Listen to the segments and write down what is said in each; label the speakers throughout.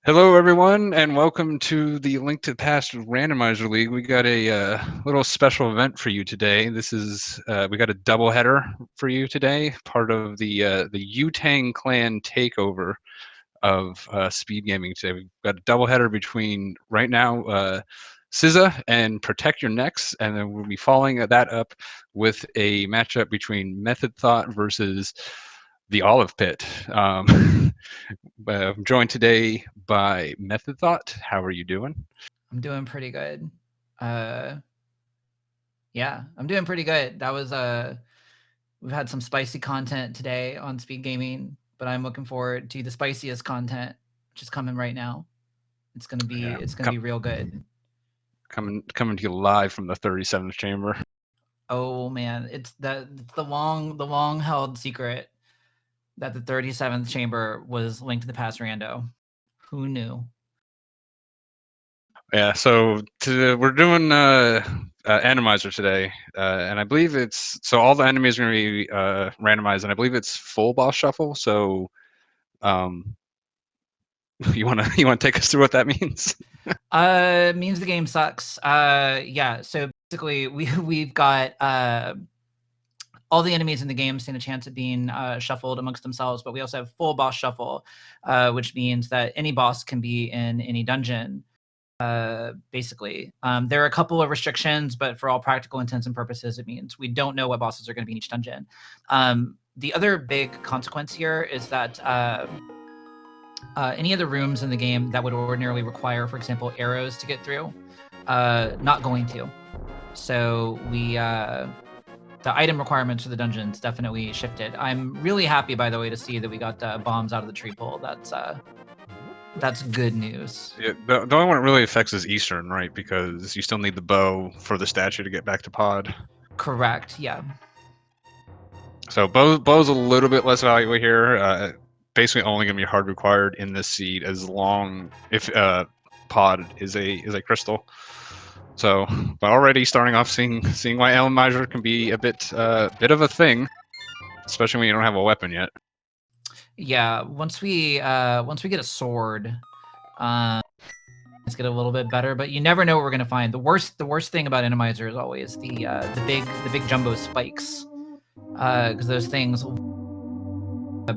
Speaker 1: Hello, everyone, and welcome to the Link to the Past Randomizer League. We got a little special event for you today. This is we got a doubleheader for you today, part of the Wu-Tang Clan takeover of speed gaming today. We've got a doubleheader between right now SZA and Protect Your Nexx, and then we'll be following that up with a matchup between Method Thought versus the Olive Pit. I'm joined today by Method Thought. How are you doing?
Speaker 2: I'm doing pretty good. Uh, yeah, I'm doing pretty good. We've had some spicy content today on Speed Gaming, but I'm looking forward to the spiciest content, which is coming right now.
Speaker 1: Yeah,
Speaker 2: It's gonna be real good.
Speaker 1: coming to you live from the 37th chamber.
Speaker 2: Oh man, it's the long held secret that the 37th chamber was linked to the past rando. Who knew?
Speaker 1: Yeah, so we're doing randomizer today, and I believe it's so all the enemies are going to be randomized, and I believe it's full boss shuffle. So, um, you wanna take us through what that means?
Speaker 2: Means the game sucks. Yeah. So basically, we've got all the enemies in the game stand a chance at being shuffled amongst themselves, but we also have full boss shuffle, which means that any boss can be in any dungeon. Basically, there are a couple of restrictions, but for all practical intents and purposes, it means we don't know what bosses are going to be in each dungeon. The other big consequence here is that any of the rooms in the game that would ordinarily require, for example, arrows to get through, not going to. So the item requirements for the dungeons definitely shifted. I'm really happy, by the way, to see that we got bombs out of the tree pole. That's good news.
Speaker 1: Yeah, the only one it really affects is Eastern, right? Because you still need the bow for the statue to get back to pod.
Speaker 2: Correct. Yeah.
Speaker 1: So bow's a little bit less valuable here. Basically, only going to be hard required in this seed as long if pod is a crystal. So, but already starting off seeing why Randomizer can be a bit of a thing, especially when you don't have a weapon yet.
Speaker 2: Yeah. Once we get a sword, it's get a little bit better. But you never know what we're gonna find. The worst thing about Randomizer is always the big jumbo spikes, because those things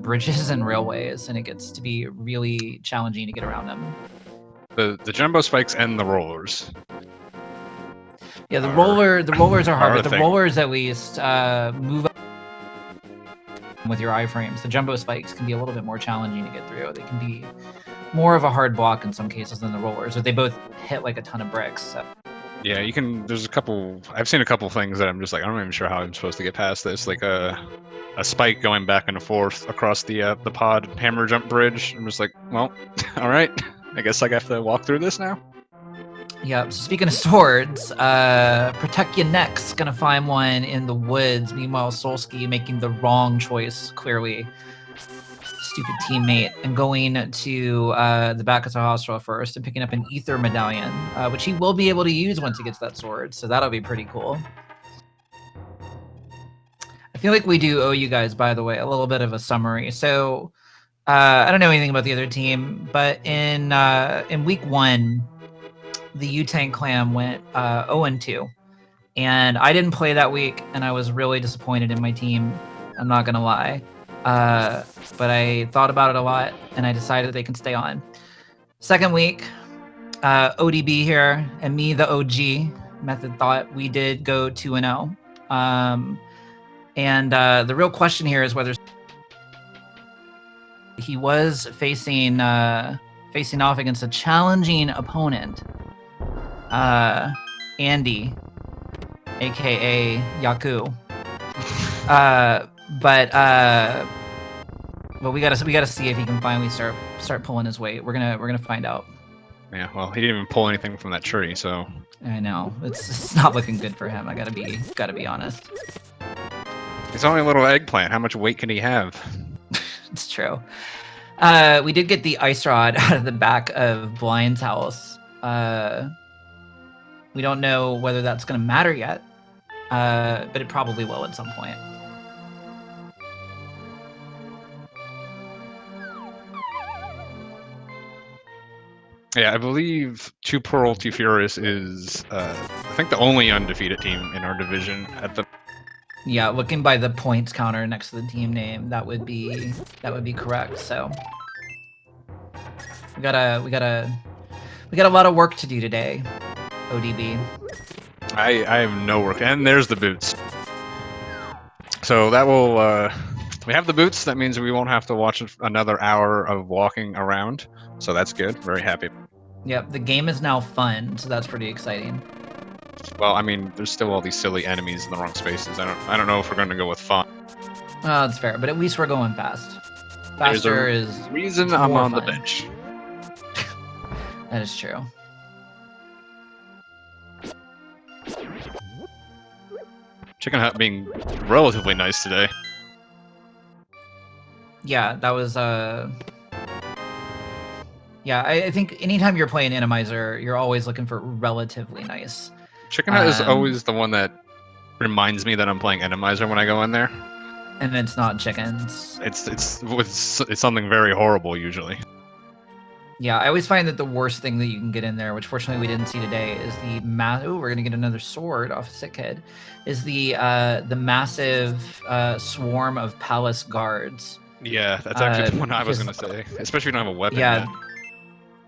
Speaker 2: bridges and railways, and it gets to be really challenging to get around them.
Speaker 1: The jumbo spikes and the rollers.
Speaker 2: Yeah, the rollers are hard, but the
Speaker 1: thing.
Speaker 2: rollers at least move up with your iframes. The jumbo spikes can be a little bit more challenging to get through. They can be more of a hard block in some cases than the rollers, but they both hit like a ton of bricks. So.
Speaker 1: Yeah, you can. There's a couple. I've seen a couple things that I'm just like, I'm not even sure how I'm supposed to get past this. Like a spike going back and forth across the pod hammer jump bridge. I'm just like, well, all right. I guess I have to walk through this now.
Speaker 2: Yeah. So speaking of swords, Protect Your Nexx gonna find one in the woods. Meanwhile, Solski making the wrong choice, clearly. Stupid teammate, and going to the back of the hospital first and picking up an ether medallion, which he will be able to use once he gets that sword. So that'll be pretty cool. I feel like we do owe you guys, by the way, a little bit of a summary. So I don't know anything about the other team, but in week 1, the Wu-Tang Clan went 0-2, and I didn't play that week, and I was really disappointed in my team. I'm not gonna lie, but I thought about it a lot, and I decided they can stay on. Second week, ODB here, and me, the OG Method Thought, we did go 2-0. And the real question here is whether he was facing off against a challenging opponent, Andy, aka Yaku. But we gotta see if he can finally start pulling his weight. We're gonna find out.
Speaker 1: Yeah, well, he didn't even pull anything from that tree, so.
Speaker 2: I know it's not looking good for him. I gotta be honest.
Speaker 1: He's only a little eggplant. How much weight can he have?
Speaker 2: It's true. We did get the ice rod out of the back of Blind's house. We don't know whether that's going to matter yet, but it probably will at some point.
Speaker 1: Yeah, I believe Two Pearl, Two Furious is, I think, the only undefeated team in our division at the.
Speaker 2: Yeah, looking by the points counter next to the team name, that would be correct. So we got a lot of work to do today, ODB.
Speaker 1: I have no work, and there's the boots. So that will. We have the boots. That means we won't have to watch another hour of walking around. So that's good. Very happy.
Speaker 2: Yep, the game is now fun, so that's pretty exciting.
Speaker 1: Well, I mean, there's still all these silly enemies in the wrong spaces. I don't know if we're going to go with fun.
Speaker 2: Oh, that's fair, but at least we're going fast. Faster is
Speaker 1: reason I'm
Speaker 2: more
Speaker 1: on
Speaker 2: fun.
Speaker 1: the bench.
Speaker 2: That is true.
Speaker 1: Chicken Hut being relatively nice today.
Speaker 2: Yeah, that was yeah, I think anytime you're playing Randomizer, you're always looking for relatively nice.
Speaker 1: Chicken Hut is always the one that reminds me that I'm playing Randomizer when I go in there.
Speaker 2: And it's not chickens.
Speaker 1: It's something very horrible usually.
Speaker 2: Yeah, I always find that the worst thing that you can get in there, which fortunately we didn't see today, is the we're gonna get another sword off of Sick Kid. Is the massive swarm of palace guards.
Speaker 1: Yeah, that's actually the one I was gonna say. Especially if you don't have a weapon.
Speaker 2: Yeah.
Speaker 1: Yet.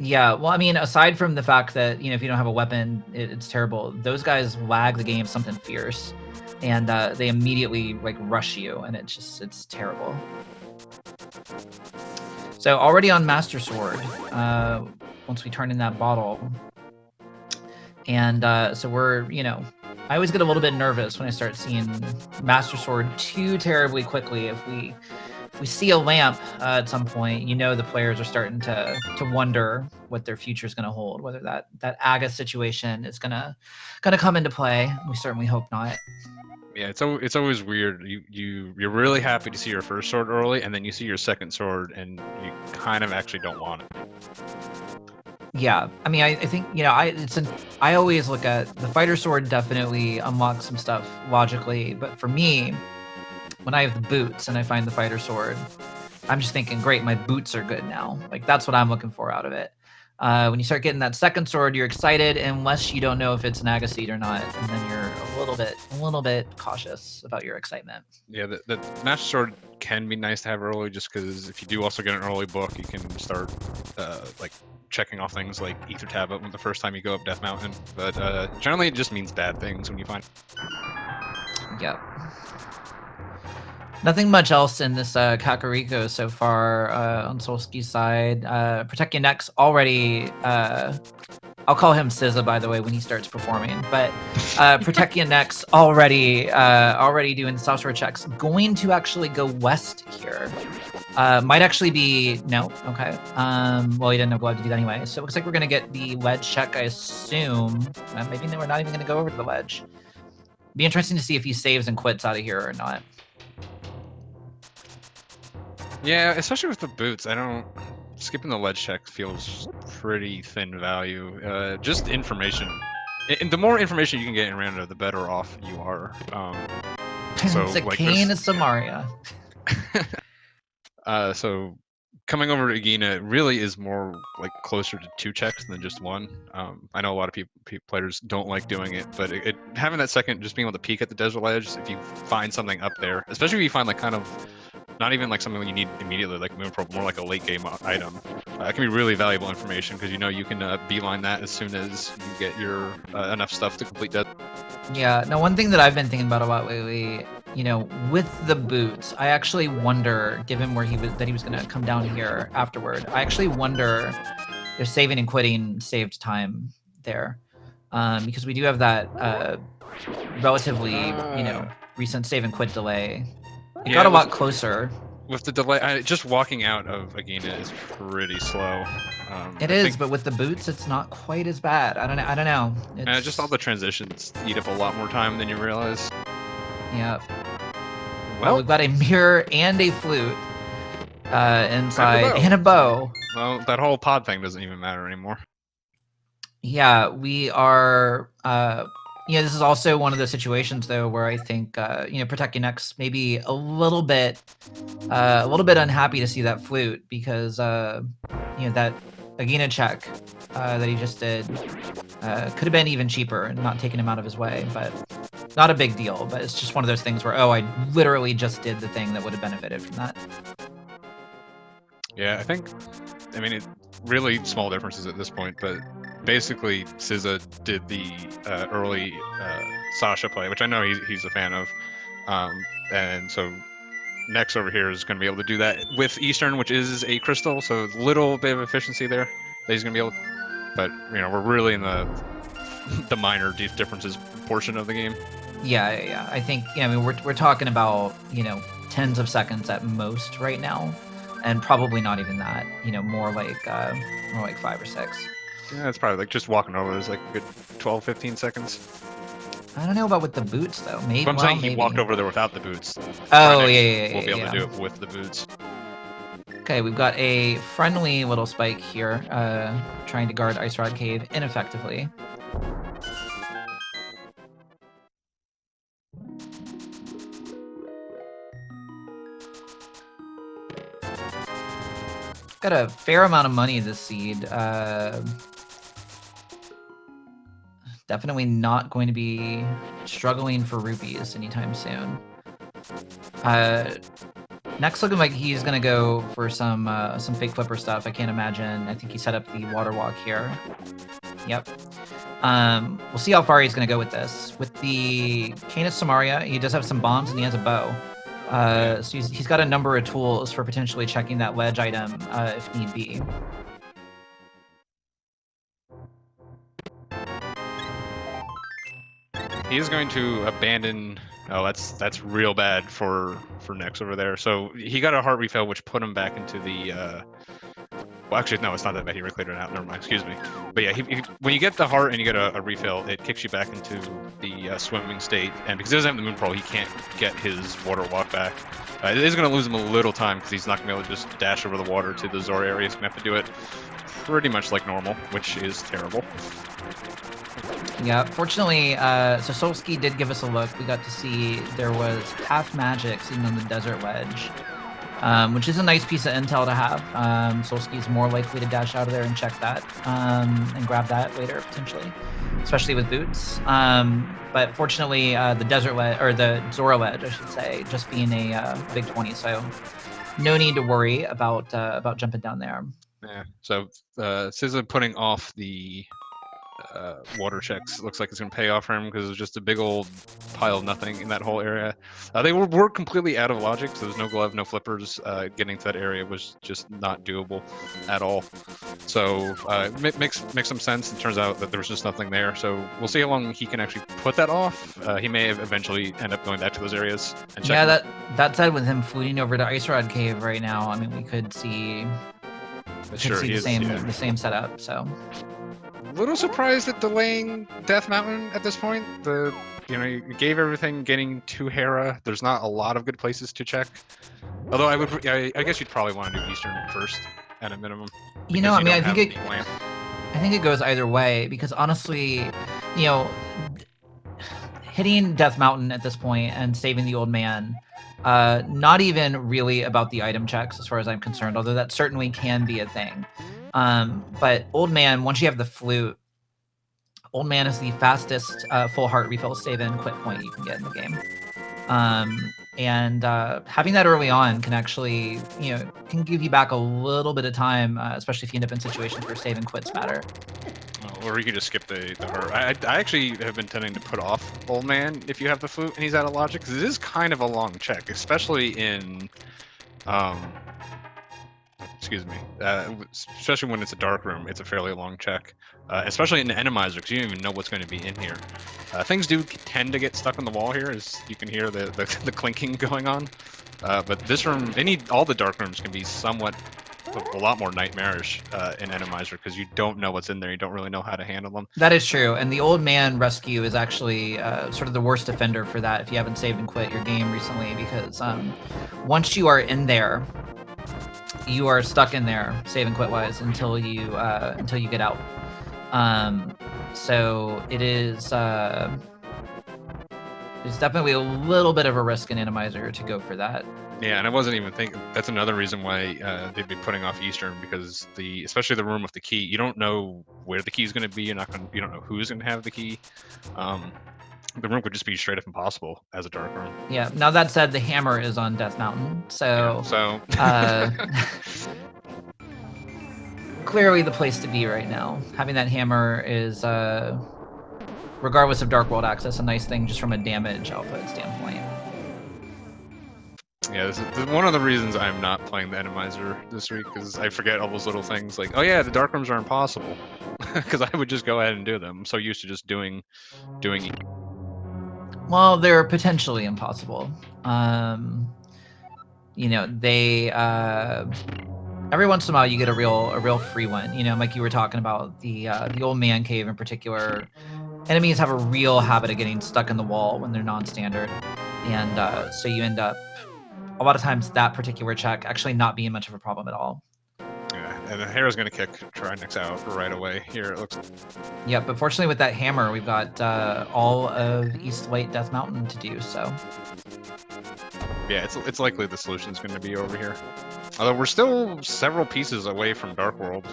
Speaker 2: Yeah, well, I mean, aside from the fact that, you know, if you don't have a weapon, it's terrible. Those guys lag the game something fierce, and they immediately like rush you, and it's terrible. So already on Master Sword, once we turn in that bottle, and so we're, you know, I always get a little bit nervous when I start seeing Master Sword too terribly quickly. If we see a lamp at some point, you know the players are starting to wonder what their future is going to hold, whether that Aga situation is gonna come into play. We certainly hope not.
Speaker 1: Yeah, it's always weird. You're really happy to see your first sword early, and then you see your second sword, and you kind of actually don't want it.
Speaker 2: Yeah, I mean, I think, you know, I always look at the fighter sword definitely unlocks some stuff logically, but for me, when I have the boots and I find the fighter sword, I'm just thinking, great, my boots are good now. Like, that's what I'm looking for out of it. When you start getting that second sword, you're excited, unless you don't know if it's an Aga seed or not, and then you're a little bit cautious about your excitement.
Speaker 1: Yeah, the Master Sword can be nice to have early, just because if you do also get an early book, you can start like checking off things like Ether Tablet when the first time you go up Death Mountain. But generally, it just means bad things when you find.
Speaker 2: Yep. Nothing much else in this Kakariko so far on Solski's side. Protect Your Nexx already, I'll call him SZA, by the way, when he starts performing, but Protect Your Nexx already doing the software checks. Going to actually go west here. Might actually be, no, okay. Well, he didn't have glove to do that anyway, so it looks like we're going to get the ledge check, I assume. Maybe we're not even going to go over to the ledge. Be interesting to see if he saves and quits out of here or not.
Speaker 1: Yeah, especially with the boots, skipping the ledge check feels pretty thin value. Just information. And the more information you can get in random, the better off you are. So,
Speaker 2: it's a
Speaker 1: like,
Speaker 2: cane of Samaria.
Speaker 1: So coming over to Egina really is more like closer to 2 checks than just 1. I know a lot of players don't like doing it, but having that second, just being able to peek at the desert ledge, if you find something up there, especially if you find like kind of not even like something you need immediately, like Moonprobe, more like a late game item. It can be really valuable information because you know you can beeline that as soon as you get your enough stuff to complete that.
Speaker 2: Yeah. Now, one thing that I've been thinking about a lot lately, you know, with the boots, I actually wonder, given where he was going to come down here afterward, I actually wonder if saving and quitting saved time there, because we do have that relatively, you know, recent save and quit delay. It got a lot closer.
Speaker 1: With the delay, just walking out of Egina is pretty slow.
Speaker 2: It is, but with the boots, it's not quite as bad. I don't know.
Speaker 1: It's... just all the transitions eat up a lot more time than you realize.
Speaker 2: Yep. Well, we've got a mirror and a flute inside, and a bow.
Speaker 1: Well, that whole pod thing doesn't even matter anymore.
Speaker 2: Yeah, we are. You know, this is also one of those situations, though, where I think you know, Protect Your Nexx maybe a little bit unhappy to see that flute because you know, Agina check that he just did could have been even cheaper and not taking him out of his way, but not a big deal. But it's just one of those things where, oh, I literally just did the thing that would have benefited from that.
Speaker 1: Yeah, I mean, really small differences at this point, but basically SZA did the early Sasha play, which I know he's a fan of, and so Nexx over here is going to be able to do that with Eastern, which is a crystal, so a little bit of efficiency there that he's going to be able. But we're really in the minor differences portion of the game.
Speaker 2: Yeah. I think I mean we're talking about tens of seconds at most right now, and probably not even that. More like 5 or 6.
Speaker 1: Yeah, it's probably like just walking over is like a good 12, 15 seconds.
Speaker 2: I don't know about with the boots though. Maybe.
Speaker 1: But I'm saying he walked over there without the boots.
Speaker 2: Oh yeah.
Speaker 1: We'll be able to do it with the boots.
Speaker 2: Okay, we've got a friendly little spike here, trying to guard Ice Rod Cave ineffectively. Got a fair amount of money this seed. Definitely not going to be struggling for rupees anytime soon. Next, looking like he's gonna go for some fake flipper stuff. I can't imagine. I think he set up the water walk here. Yep. We'll see how far he's gonna go with this. With the Canis Samaria, he does have some bombs and he has a bow. So he's got a number of tools for potentially checking that ledge item if need be.
Speaker 1: He is going to abandon. Oh, that's real bad for Nexx over there. So he got a heart refill, which put him back into the. Well, actually, no, it's not that bad. He reclaimed it out. Never mind. Excuse me. But yeah, when you get the heart and you get a refill, it kicks you back into the swimming state. And because he doesn't have the moon pearl, he can't get his water walk back. It is going to lose him a little time because he's not going to be able to just dash over the water to the Zora area. He's going to have to do it pretty much like normal, which is terrible.
Speaker 2: Yeah, fortunately, so Solski did give us a look. We got to see there was half magic seen on the desert ledge, which is a nice piece of intel to have. Solski's more likely to dash out of there and check that and grab that later, potentially, especially with boots. But fortunately, the desert ledge, or the Zora ledge, I should say, just being a big 20, so no need to worry about jumping down there.
Speaker 1: Yeah, so SZA putting off the water checks looks like it's going to pay off for him because it was just a big old pile of nothing in that whole area. They were completely out of logic, so there's no glove, no flippers. Getting to that area was just not doable at all. So makes some sense. It turns out that there was just nothing there. So we'll see how long he can actually put that off. He may eventually end up going back to those areas and checking.
Speaker 2: Yeah, that said, with him fleeting over to Ice Rod Cave right now, I mean, we could see, the same setup. So.
Speaker 1: A little surprised at delaying Death Mountain at this point. You gave everything getting to Hera. There's not a lot of good places to check. Although I guess you'd probably want to do Eastern first at a minimum.
Speaker 2: I mean, I think it goes either way because honestly, hitting Death Mountain at this point and saving the old man, not even really about the item checks as far as I'm concerned, although that certainly can be a thing. But Old Man, once you have the flute, Old Man is the fastest full heart refill save and quit point you can get in the game. And having that early on can actually, can give you back a little bit of time, especially if you end up in situations where save and quits matter.
Speaker 1: Or you could just skip the heart. I actually have been tending to put off Old Man if you have the flute and he's out of logic, because it is kind of a long check, especially in... excuse me. Especially when it's a dark room, it's a fairly long check. Especially in the Randomizer, because you don't even know what's going to be in here. Things do tend to get stuck on the wall here, as you can hear the clinking going on. But this room, all the dark rooms can be somewhat, a lot more nightmarish in Randomizer, because you don't know what's in there. You don't really know how to handle them.
Speaker 2: That is true, and the Old Man rescue is actually sort of the worst offender for that if you haven't saved and quit your game recently, because once you are in there, you are stuck in there, save and quit wise, until you get out. So it is there's definitely a little bit of a risk in Randomizer to go for that.
Speaker 1: Yeah, and I wasn't even thinking. That's another reason why they'd be putting off Eastern, because especially the room with the key, you don't know where the key is going to be. You don't know who's going to have the key. The room could just be straight up impossible as a dark room.
Speaker 2: Yeah. Now that said, the hammer is on Death Mountain, so clearly the place to be right now. Having that hammer is, regardless of Dark World access, a nice thing just from a damage output standpoint.
Speaker 1: Yeah, this is one of the reasons I'm not playing the Randomizer this week, because I forget all those little things like, oh yeah, the dark rooms are impossible, because I would just go ahead and do them. I'm so used to just doing.
Speaker 2: Well, they're potentially impossible. You know, they every once in a while you get a real free one. You know, like you were talking about the old man cave in particular. Enemies have a real habit of getting stuck in the wall when they're non-standard, and so you end up a lot of times that particular check actually not being much of a problem at all.
Speaker 1: Yeah, and the Hera's going to kick Trinexx out right away here, it looks.
Speaker 2: Yeah, but fortunately with that hammer, we've got all of East Light Death Mountain to do, so.
Speaker 1: Yeah, it's likely the solution's going to be over here. Although we're still several pieces away from Dark World.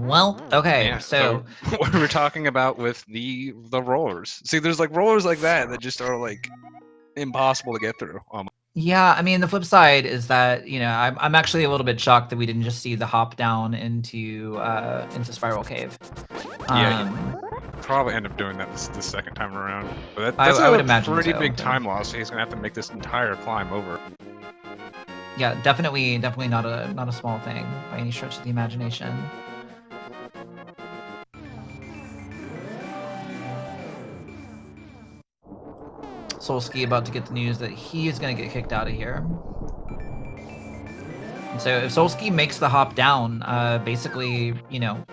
Speaker 2: Well, okay,
Speaker 1: yeah,
Speaker 2: so
Speaker 1: what we were talking about with the rollers. See, there's like rollers like that just are like impossible to get through.
Speaker 2: Yeah, I mean, the flip side is that, you know, I'm actually a little bit shocked that we didn't just see the hop down into Spiral Cave.
Speaker 1: Yeah, probably end up doing that this second time around. But
Speaker 2: that's I would imagine
Speaker 1: pretty
Speaker 2: so,
Speaker 1: big time loss. He's gonna have to make this entire climb over.
Speaker 2: Yeah, definitely not a small thing by any stretch of the imagination. Solski about to get the news that he is going to get kicked out of here. And so if Solski makes the hop down, basically, you know,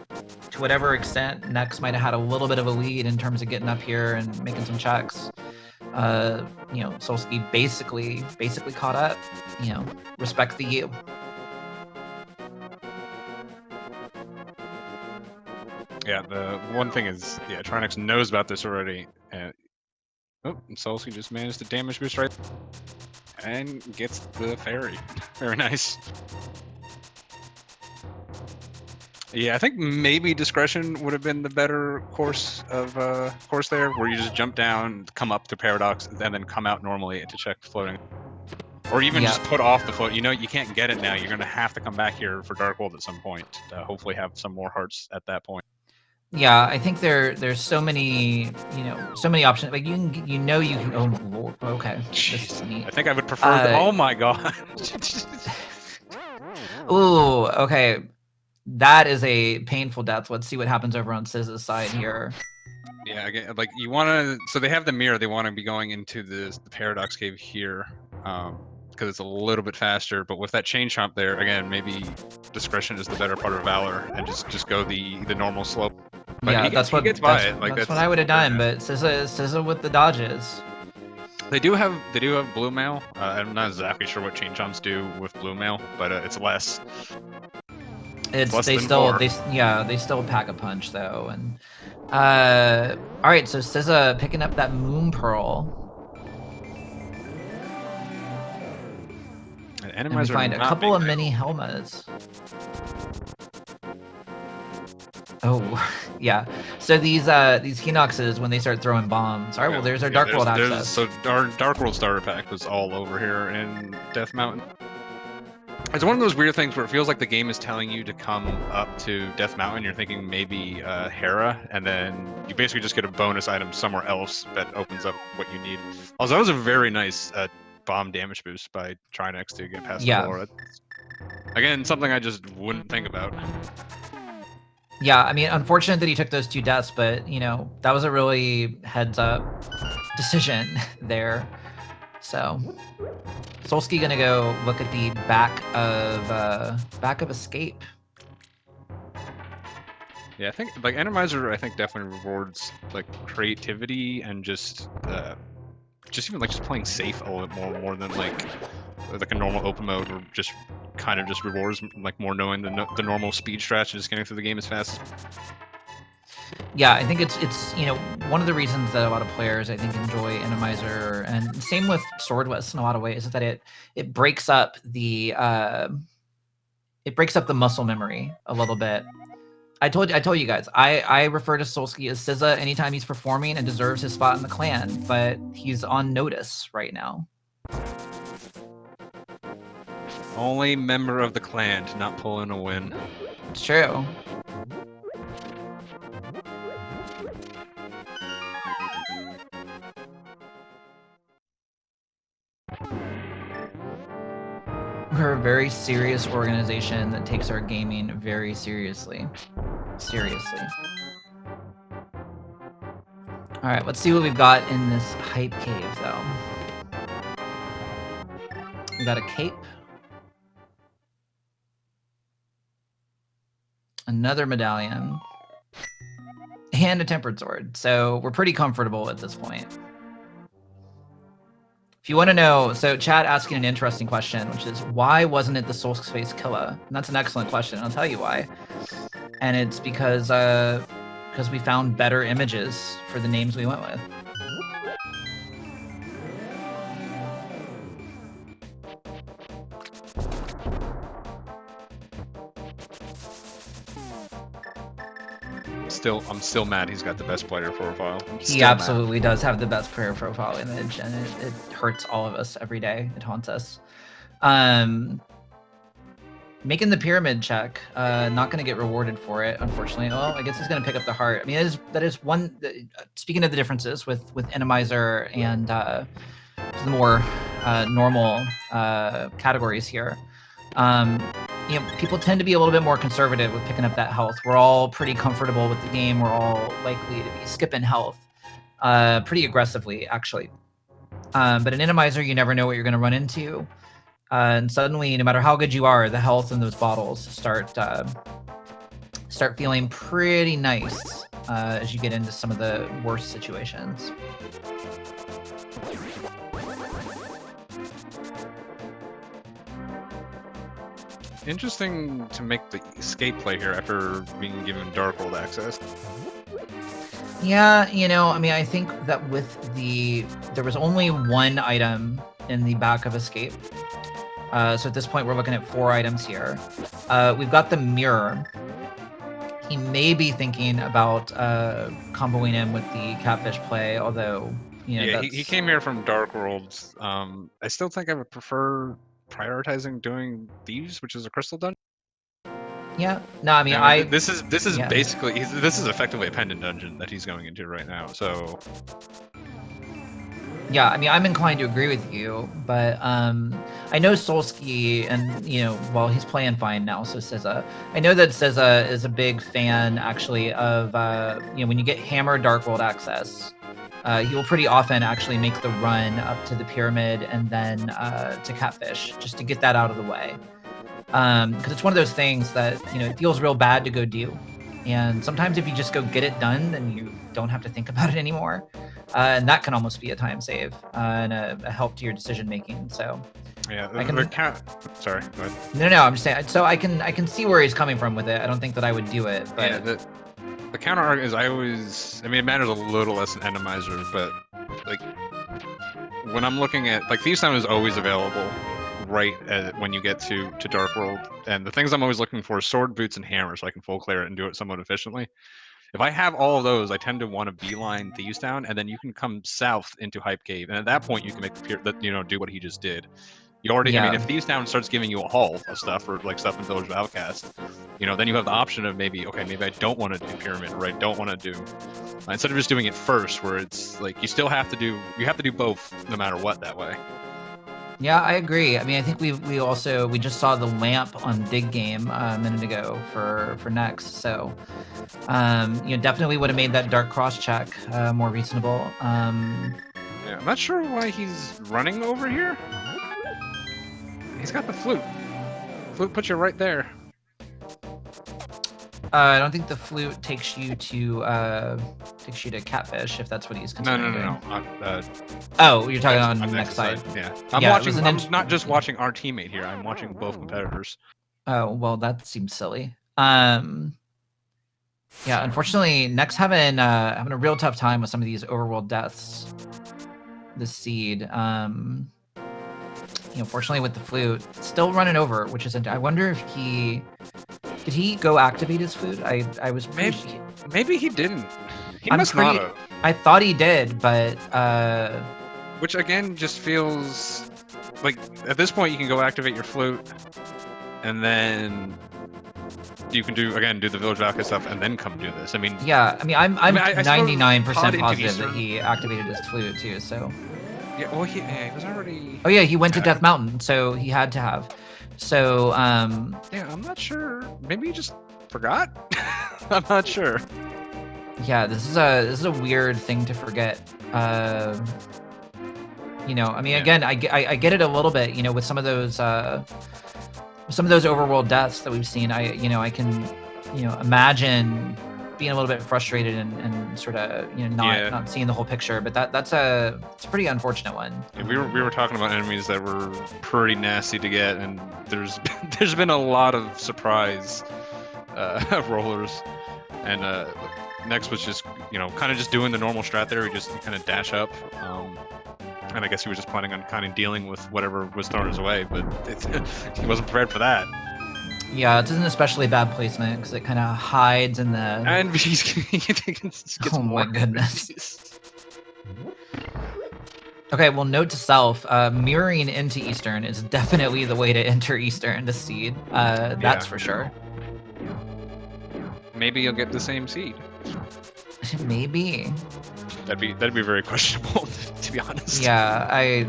Speaker 2: to whatever extent Nexx might have had a little bit of a lead in terms of getting up here and making some checks, you know, Solski basically caught up. You know, respect the U.
Speaker 1: Yeah, the one thing is, yeah, Trinexx knows about this already. Oh, and Solski just managed to damage boost right and gets the fairy. Very nice. Yeah, I think maybe discretion would have been the better course there, where you just jump down, come up to Paradox, and then come out normally to check floating. Or even just put off the float. You know, you can't get it now. You're going to have to come back here for Dark World at some point to hopefully have some more hearts at that point.
Speaker 2: Yeah, I think there's so many, you know, so many options. Like you can, oh Lord, okay. This is neat.
Speaker 1: I think I would prefer, oh my god.
Speaker 2: Ooh, okay. That is a painful death. Let's see what happens over on SZA's side here.
Speaker 1: Yeah, again, like you want to, so they have the mirror. They want to be going into the Paradox Cave here, because it's a little bit faster. But with that chain chomp there, again, maybe discretion is the better part of valor, and just go the normal slope. But
Speaker 2: yeah,
Speaker 1: that's what I
Speaker 2: would have done. But SZA with the dodges.
Speaker 1: They do have blue mail. I'm not exactly sure what chain chomps do with blue mail, but it's less.
Speaker 2: They still pack a punch though. And all right, so SZA picking up that moon pearl. And we find a couple of mini helmets. Oh, yeah. So these Hinoxes, when they start throwing bombs. All right, well, there's our Dark World access.
Speaker 1: So our Dark World starter pack was all over here in Death Mountain. It's one of those weird things where it feels like the game is telling you to come up to Death Mountain. You're thinking maybe Hera, and then you basically just get a bonus item somewhere else that opens up what you need. Also, that was a very nice bomb damage boost by Trinexx to get past the floor. Again, something I just wouldn't think about.
Speaker 2: Yeah, I mean, unfortunate that he took those 2 deaths, but, you know, that was a really heads-up decision there. So, Solski gonna go look at the back of Escape.
Speaker 1: Yeah, I think, like, Randomizer, I think definitely rewards, like, creativity and just even, like, just playing safe a little bit more than, like a normal open mode, or just kind of just rewards, like, more knowing the normal speed strat and just getting through the game as fast.
Speaker 2: Yeah, I think it's one of the reasons that a lot of players I think enjoy Randomizer, and same with Swordless in a lot of ways, is that it breaks up the muscle memory a little bit. I told you guys, I refer to Solski as SZA anytime he's performing and deserves his spot in the clan, but he's on notice right now.
Speaker 1: Only member of the clan to not pull in a win.
Speaker 2: It's true. We're a very serious organization that takes our gaming very seriously. Seriously. All right, let's see what we've got in this hype cave, though. We got a cape. Another medallion. And a tempered sword. So we're pretty comfortable at this point. If you want to know, so Chad asking an interesting question, which is, why wasn't it the Solsk's face killer? And that's an excellent question. I'll tell you why. And it's because we found better images for the names we went with.
Speaker 1: I'm still mad he's got the best player profile.
Speaker 2: He absolutely does have the best player profile image, and it hurts all of us every day. It haunts us. Making the pyramid check, not going to get rewarded for it, unfortunately. Well, I guess he's going to pick up the heart. I mean, that is one. Speaking of the differences with Randomizer and the more normal categories here, people tend to be a little bit more conservative with picking up that health. We're all pretty comfortable with the game. We're all likely to be skipping health pretty aggressively, actually. But in Randomizer, you never know what you're going to run into. And suddenly, no matter how good you are, the health in those bottles start feeling pretty nice as you get into some of the worst situations.
Speaker 1: Interesting to make the escape play here after being given Dark World access.
Speaker 2: Yeah, I mean, I think that there was only one item in the back of escape. So at this point, we're looking at 4 items here. We've got the mirror. He may be thinking about comboing him with the catfish play, although,
Speaker 1: yeah, he came here from Dark Worlds. I still think I would prefer prioritizing doing Thieves, which is a crystal dungeon.
Speaker 2: Yeah, no, I mean,
Speaker 1: this is basically this is effectively a pendant dungeon that he's going into right now. So
Speaker 2: yeah, I mean, I'm inclined to agree with you, but I know Solski, and while he's playing fine now, so SZA. I know that SZA is a big fan, actually, of when you get Hammer Dark World access, he will pretty often actually make the run up to the pyramid and then to Catfish, just to get that out of the way. Because it's one of those things that it feels real bad to go do, and sometimes if you just go get it done, then you don't have to think about it anymore. And that can almost be a time save and a help to your decision making. So
Speaker 1: yeah, sorry, go ahead.
Speaker 2: No, I'm just saying. So I can see where he's coming from with it. I don't think that I would do it, but
Speaker 1: yeah, the counter argument is I mean, it matters a little less in Randomizer, but like when I'm looking at Thieves Time is always available right when you get to Dark World, and the things I'm always looking for is sword, boots, and hammer, so I can full clear it and do it somewhat efficiently. If I have all of those, I tend to want to beeline Thieves Town, and then you can come south into Hype Cave, and at that point you can make do what he just did. You already, yeah. I mean, if Thieves Town starts giving you a haul of stuff, or like stuff in Village of Outcast, then you have the option of maybe I don't want to do Pyramid, or I don't want to do, instead of just doing it first, where it's like you have to do both no matter what that way.
Speaker 2: Yeah, I agree. I mean, I think we just saw the lamp on Dig Game a minute ago for Nexx, so definitely would have made that Dark Cross check more reasonable.
Speaker 1: Yeah, I'm not sure why he's running over here. He's got the flute. Flute puts you right there.
Speaker 2: I don't think the flute takes you to Catfish, if that's what he's considering.
Speaker 1: No.
Speaker 2: Oh, you're talking on Nexx side.
Speaker 1: Yeah, I'm not just watching our teammate here. I'm watching both competitors.
Speaker 2: Oh well, that seems silly. Yeah, unfortunately, Nexx having a real tough time with some of these overworld deaths. The seed, fortunately with the flute, still running over, which isn't. I wonder if did he go activate his flute? I was pretty.
Speaker 1: Maybe he didn't. He
Speaker 2: I'm
Speaker 1: must
Speaker 2: pretty.
Speaker 1: not have.
Speaker 2: I thought he did, but
Speaker 1: which again just feels like at this point you can go activate your flute, and then you can do the village Valkyrie stuff, and then come do this. I mean,
Speaker 2: yeah. I mean, I'm 99% positive
Speaker 1: Eastern,
Speaker 2: that he activated his flute too. So.
Speaker 1: Yeah. Well, he was already.
Speaker 2: Oh yeah, he went to Death Mountain, so he had to have. So.
Speaker 1: Yeah, I'm not sure. Maybe he just forgot. I'm not sure.
Speaker 2: Yeah, this is a weird thing to forget. I mean, again, I get it a little bit. With some of those overworld deaths that we've seen, I can imagine being a little bit frustrated and sort of not seeing the whole picture. But it's a pretty unfortunate one.
Speaker 1: Yeah, we were talking about enemies that were pretty nasty to get, and there's been a lot of surprise rollers, and Nexx was just kind of just doing the normal strat there. He just kind of dash up, and I guess he was just planning on kind of dealing with whatever was thrown his way, but he wasn't prepared for that.
Speaker 2: Yeah, it's an especially bad placement because it kind of hides in the.
Speaker 1: And he gets
Speaker 2: oh my goodness. Okay, well, note to self: mirroring into Eastern is definitely the way to enter Eastern to seed. That's for sure.
Speaker 1: Maybe you'll get the same seed.
Speaker 2: Maybe.
Speaker 1: That'd be very questionable, to be honest.
Speaker 2: Yeah, I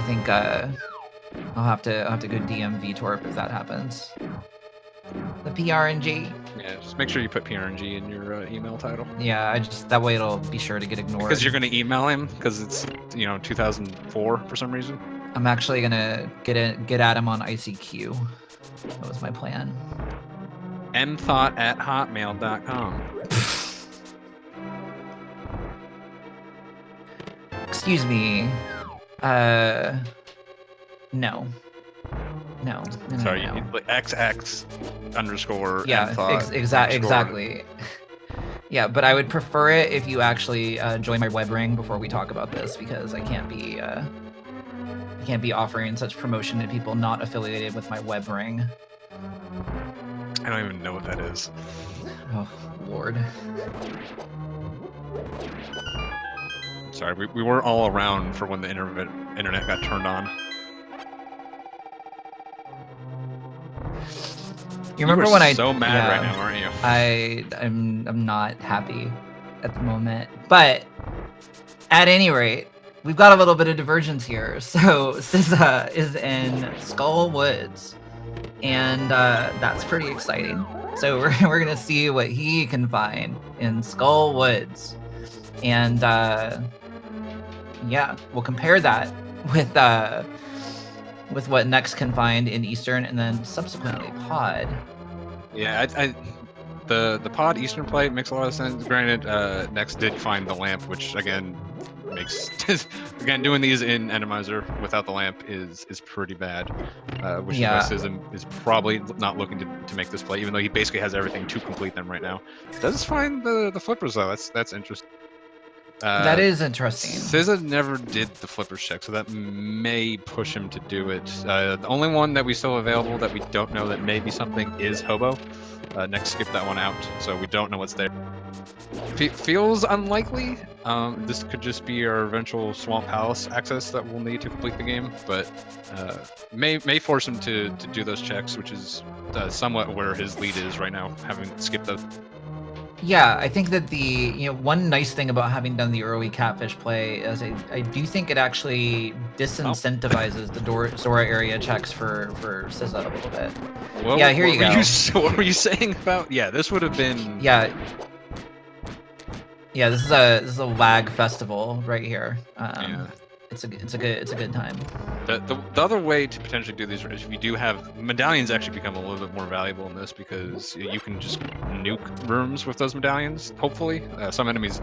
Speaker 2: think I'll have to go DM VTorp if that happens. The PRNG.
Speaker 1: Yeah, just make sure you put PRNG in your email title.
Speaker 2: Yeah, that way it'll be sure to get ignored.
Speaker 1: Because you're gonna email him because it's 2004 for some reason.
Speaker 2: I'm actually gonna get at him on ICQ. That was my plan.
Speaker 1: mthought@hotmail.com.
Speaker 2: Excuse me. No. Sorry,
Speaker 1: no. XX underscore.
Speaker 2: Yeah, exactly. Yeah, but I would prefer it if you actually join my web ring before we talk about this, because I can't be offering such promotion to people not affiliated with my web ring.
Speaker 1: I don't even know what that is.
Speaker 2: Oh, Lord.
Speaker 1: Sorry, we weren't all around for when the internet got turned on.
Speaker 2: You remember when I
Speaker 1: so mad right now, aren't you?
Speaker 2: I'm not happy at the moment, but at any rate, we've got a little bit of divergence here. So SZA is in Skull Woods, and that's pretty exciting. So we're gonna see what he can find in Skull Woods, and yeah, we'll compare that with what Nexx can find in Eastern, and then subsequently Pod.
Speaker 1: Yeah, the Pod Eastern play makes a lot of sense. Granted, Nexx did find the lamp, which again makes doing these in Randomizer without the lamp is pretty bad. Which is why SZA is probably not looking to make this play, even though he basically has everything to complete them right now. Does find the flippers though. That's interesting.
Speaker 2: That is interesting.
Speaker 1: SZA never did the flippers check, so that may push him to do it. The only one that we still available that we don't know that may be something is Hobo. Nexx skipped that one out, so we don't know what's there. Feels unlikely. This could just be our eventual Swamp Palace access that we'll need to complete the game, but may force him to do those checks, which is somewhat where his lead is right now, having skipped those.
Speaker 2: Yeah, I think that one nice thing about having done the early Catfish play is I do think it actually disincentivizes the Zora area checks for SZA a little bit.
Speaker 1: Well,
Speaker 2: yeah, here you go.
Speaker 1: What were you saying about? Yeah, this would have been.
Speaker 2: Yeah, this is a lag festival right here.
Speaker 1: Yeah.
Speaker 2: It's a good time.
Speaker 1: The other way to potentially do these is if you do have medallions actually become a little bit more valuable in this, because you can just nuke rooms with those medallions. Hopefully, some enemies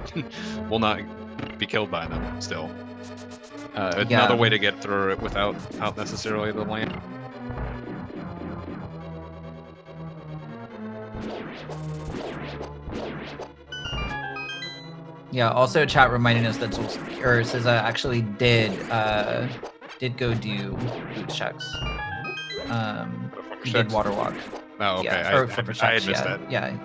Speaker 1: will not be killed by them. Still, another way to get through it without necessarily the lamp.
Speaker 2: Yeah, also chat reminding us that Solski, or SZA actually did go do boots checks. He did water walk.
Speaker 1: Oh, okay.
Speaker 2: Yeah, or flipper
Speaker 1: I
Speaker 2: checks.
Speaker 1: had missed
Speaker 2: Yeah,
Speaker 1: that.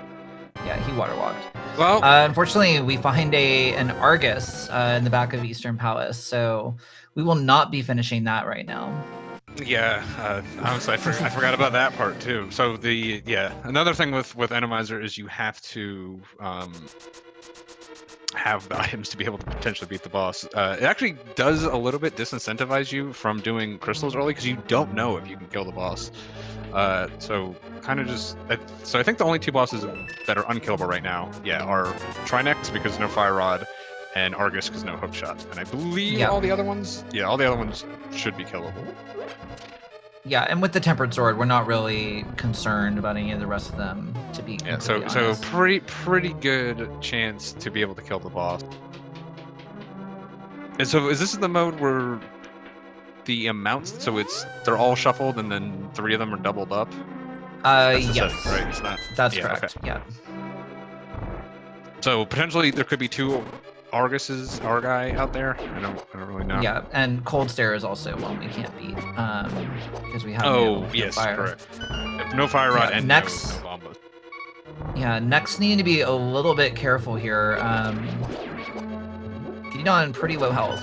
Speaker 2: yeah, he water walked.
Speaker 1: Well,
Speaker 2: unfortunately, we find an Argus in the back of Eastern Palace, so we will not be finishing that right now.
Speaker 1: yeah, honestly, I forgot about that part too. So another thing with Randomizer is you have to have the items to be able to potentially beat the boss. It actually does a little bit disincentivize you from doing crystals early because you don't know if you can kill the boss. So kind of just so I think the only two bosses that are unkillable right now, are Trinexx because no fire rod, and Argus because no hook shot. And I believe all the other ones, should be killable.
Speaker 2: Yeah, and with the tempered sword, we're not really concerned about any of the rest of them, to be completely honest.
Speaker 1: So pretty good chance to be able to kill the boss. And so is this the mode where the amounts, so they're all shuffled and then 3 of them are doubled up?
Speaker 2: That's
Speaker 1: the
Speaker 2: yes.
Speaker 1: setting, right? It's not.
Speaker 2: That's correct. Okay. Yeah.
Speaker 1: So potentially there could be 2 Argai out there. I don't really know.
Speaker 2: Yeah, and Cold Stare is also one we can't beat because we have no fire.
Speaker 1: Correct. No fire rod and
Speaker 2: Nexx,
Speaker 1: no bombas.
Speaker 2: Yeah, Nexx need to be a little bit careful here. Getting on pretty low health.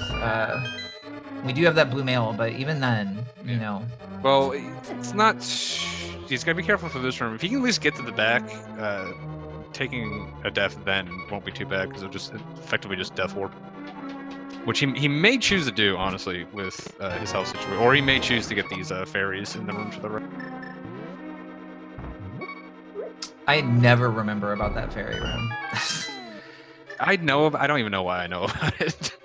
Speaker 2: We do have that blue mail, but even then, you know.
Speaker 1: Well, it's not. He's gotta be careful for this room. If he can at least get to the back, taking a death then won't be too bad because it'll just effectively just death warp, which he may choose to do honestly with his health situation, or he may choose to get these fairies in the room to the right.
Speaker 2: I never remember about that fairy room.
Speaker 1: I don't even know why I know about it.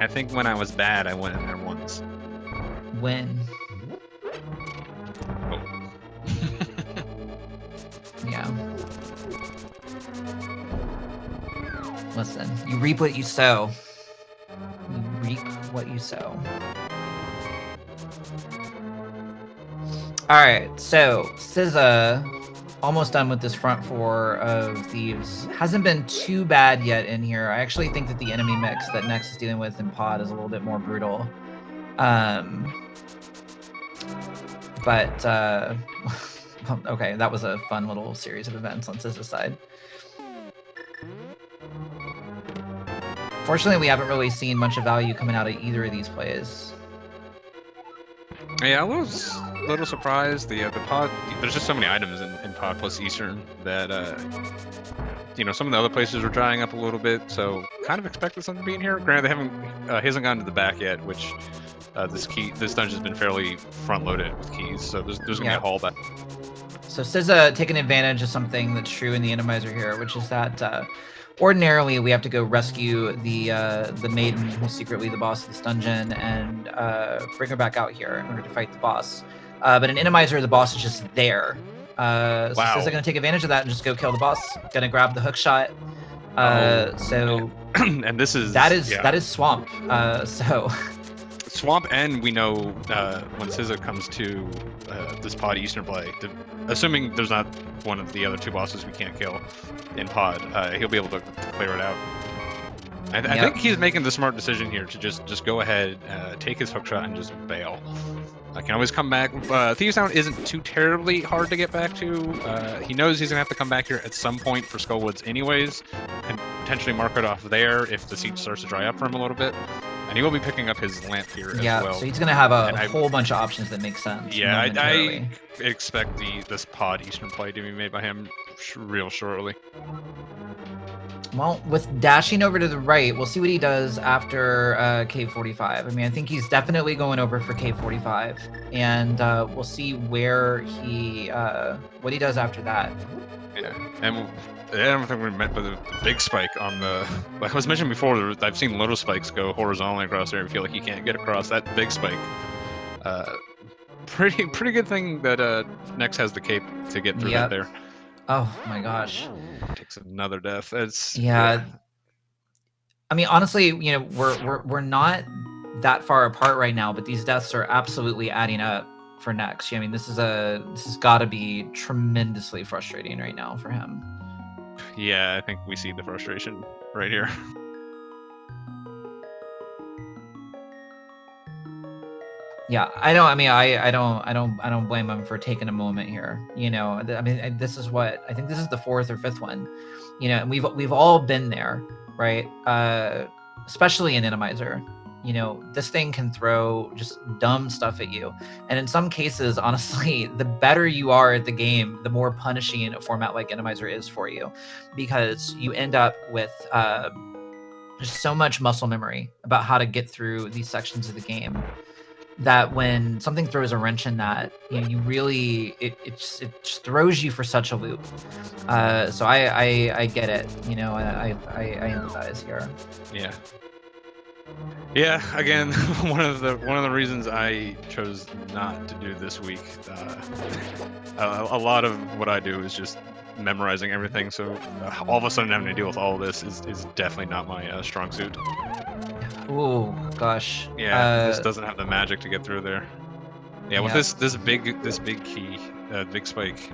Speaker 1: I think when I was bad, I went in there once.
Speaker 2: When?
Speaker 1: Oh.
Speaker 2: Yeah. Listen, you reap what you sow. You reap what you sow. Alright, so SZA, almost done with this front 4 of Thieves. Hasn't been too bad yet in here. I actually think that the enemy mix that Nexx is dealing with in Pod is a little bit more brutal. But okay, that was a fun little series of events on SZA's side. Fortunately, we haven't really seen much of value coming out of either of these plays.
Speaker 1: Yeah, I was a little surprised. The Pod, there's just so many items in Pod plus Eastern that some of the other places were drying up a little bit, so kind of expected something to be in here. Granted, he hasn't gone to the back yet, which this dungeon's been fairly front loaded with keys, so there's gonna be a haul back.
Speaker 2: So SZA taking advantage of something that's true in the Randomizer here, which is that ordinarily we have to go rescue the maiden who's secretly the boss of this dungeon and bring her back out here in order to fight the boss. But in Randomizer, the boss is just there. So SZA gonna take advantage of that and just go kill the boss. Gonna grab the hook shot. So
Speaker 1: and that
Speaker 2: is Swamp. So
Speaker 1: Swamp, and we know when SZA comes to this Pod Eastern play, assuming there's not one of the other 2 bosses we can't kill in Pod, he'll be able to clear it out. I think he's making the smart decision here to just go ahead, take his hookshot, and just bail. I can always come back. Thieves Town isn't too terribly hard to get back to. He knows he's going to have to come back here at some point for Skullwoods anyways, and potentially mark it off there if the siege starts to dry up for him a little bit. And he will be picking up his lamp here as well.
Speaker 2: Yeah, so he's going to have a whole bunch of options that make sense.
Speaker 1: Yeah, I expect this Pod Eastern play to be made by him real shortly.
Speaker 2: Well, with dashing over to the right, we'll see what he does after Cave 45. I mean, I think he's definitely going over for Cave 45, and we'll see where what he does after that.
Speaker 1: Yeah, and I don't think we met with a big spike on the. Like I was mentioned before, I've seen little spikes go horizontally across there and feel like you can't get across. That big spike, pretty good thing that Nexx has the cape to get through that there.
Speaker 2: Oh my gosh.
Speaker 1: Takes another death. It's
Speaker 2: I mean, honestly, we're not that far apart right now, but these deaths are absolutely adding up. for Nexx. I mean, this has got to be tremendously frustrating right now for him.
Speaker 1: Yeah, I think we see the frustration right here.
Speaker 2: Yeah, I don't blame him for taking a moment here. You know, I mean, this is what I think this is the 4th or 5th one. You know, and we've all been there, right? Especially in Randomizer. You know, this thing can throw just dumb stuff at you. And in some cases, honestly, the better you are at the game, the more punishing a format like Randomizer is for you, because you end up with just so much muscle memory about how to get through these sections of the game, that when something throws a wrench in that, you know, you really it just throws you for such a loop. So I get it, you know, I empathize here.
Speaker 1: Yeah, again, one of the reasons I chose not to do this week. A lot of what I do is just memorizing everything, so all of a sudden having to deal with all of this is definitely not my strong suit.
Speaker 2: Oh gosh.
Speaker 1: Yeah, this doesn't have the magic to get through there. Yeah, with this big key, big spike.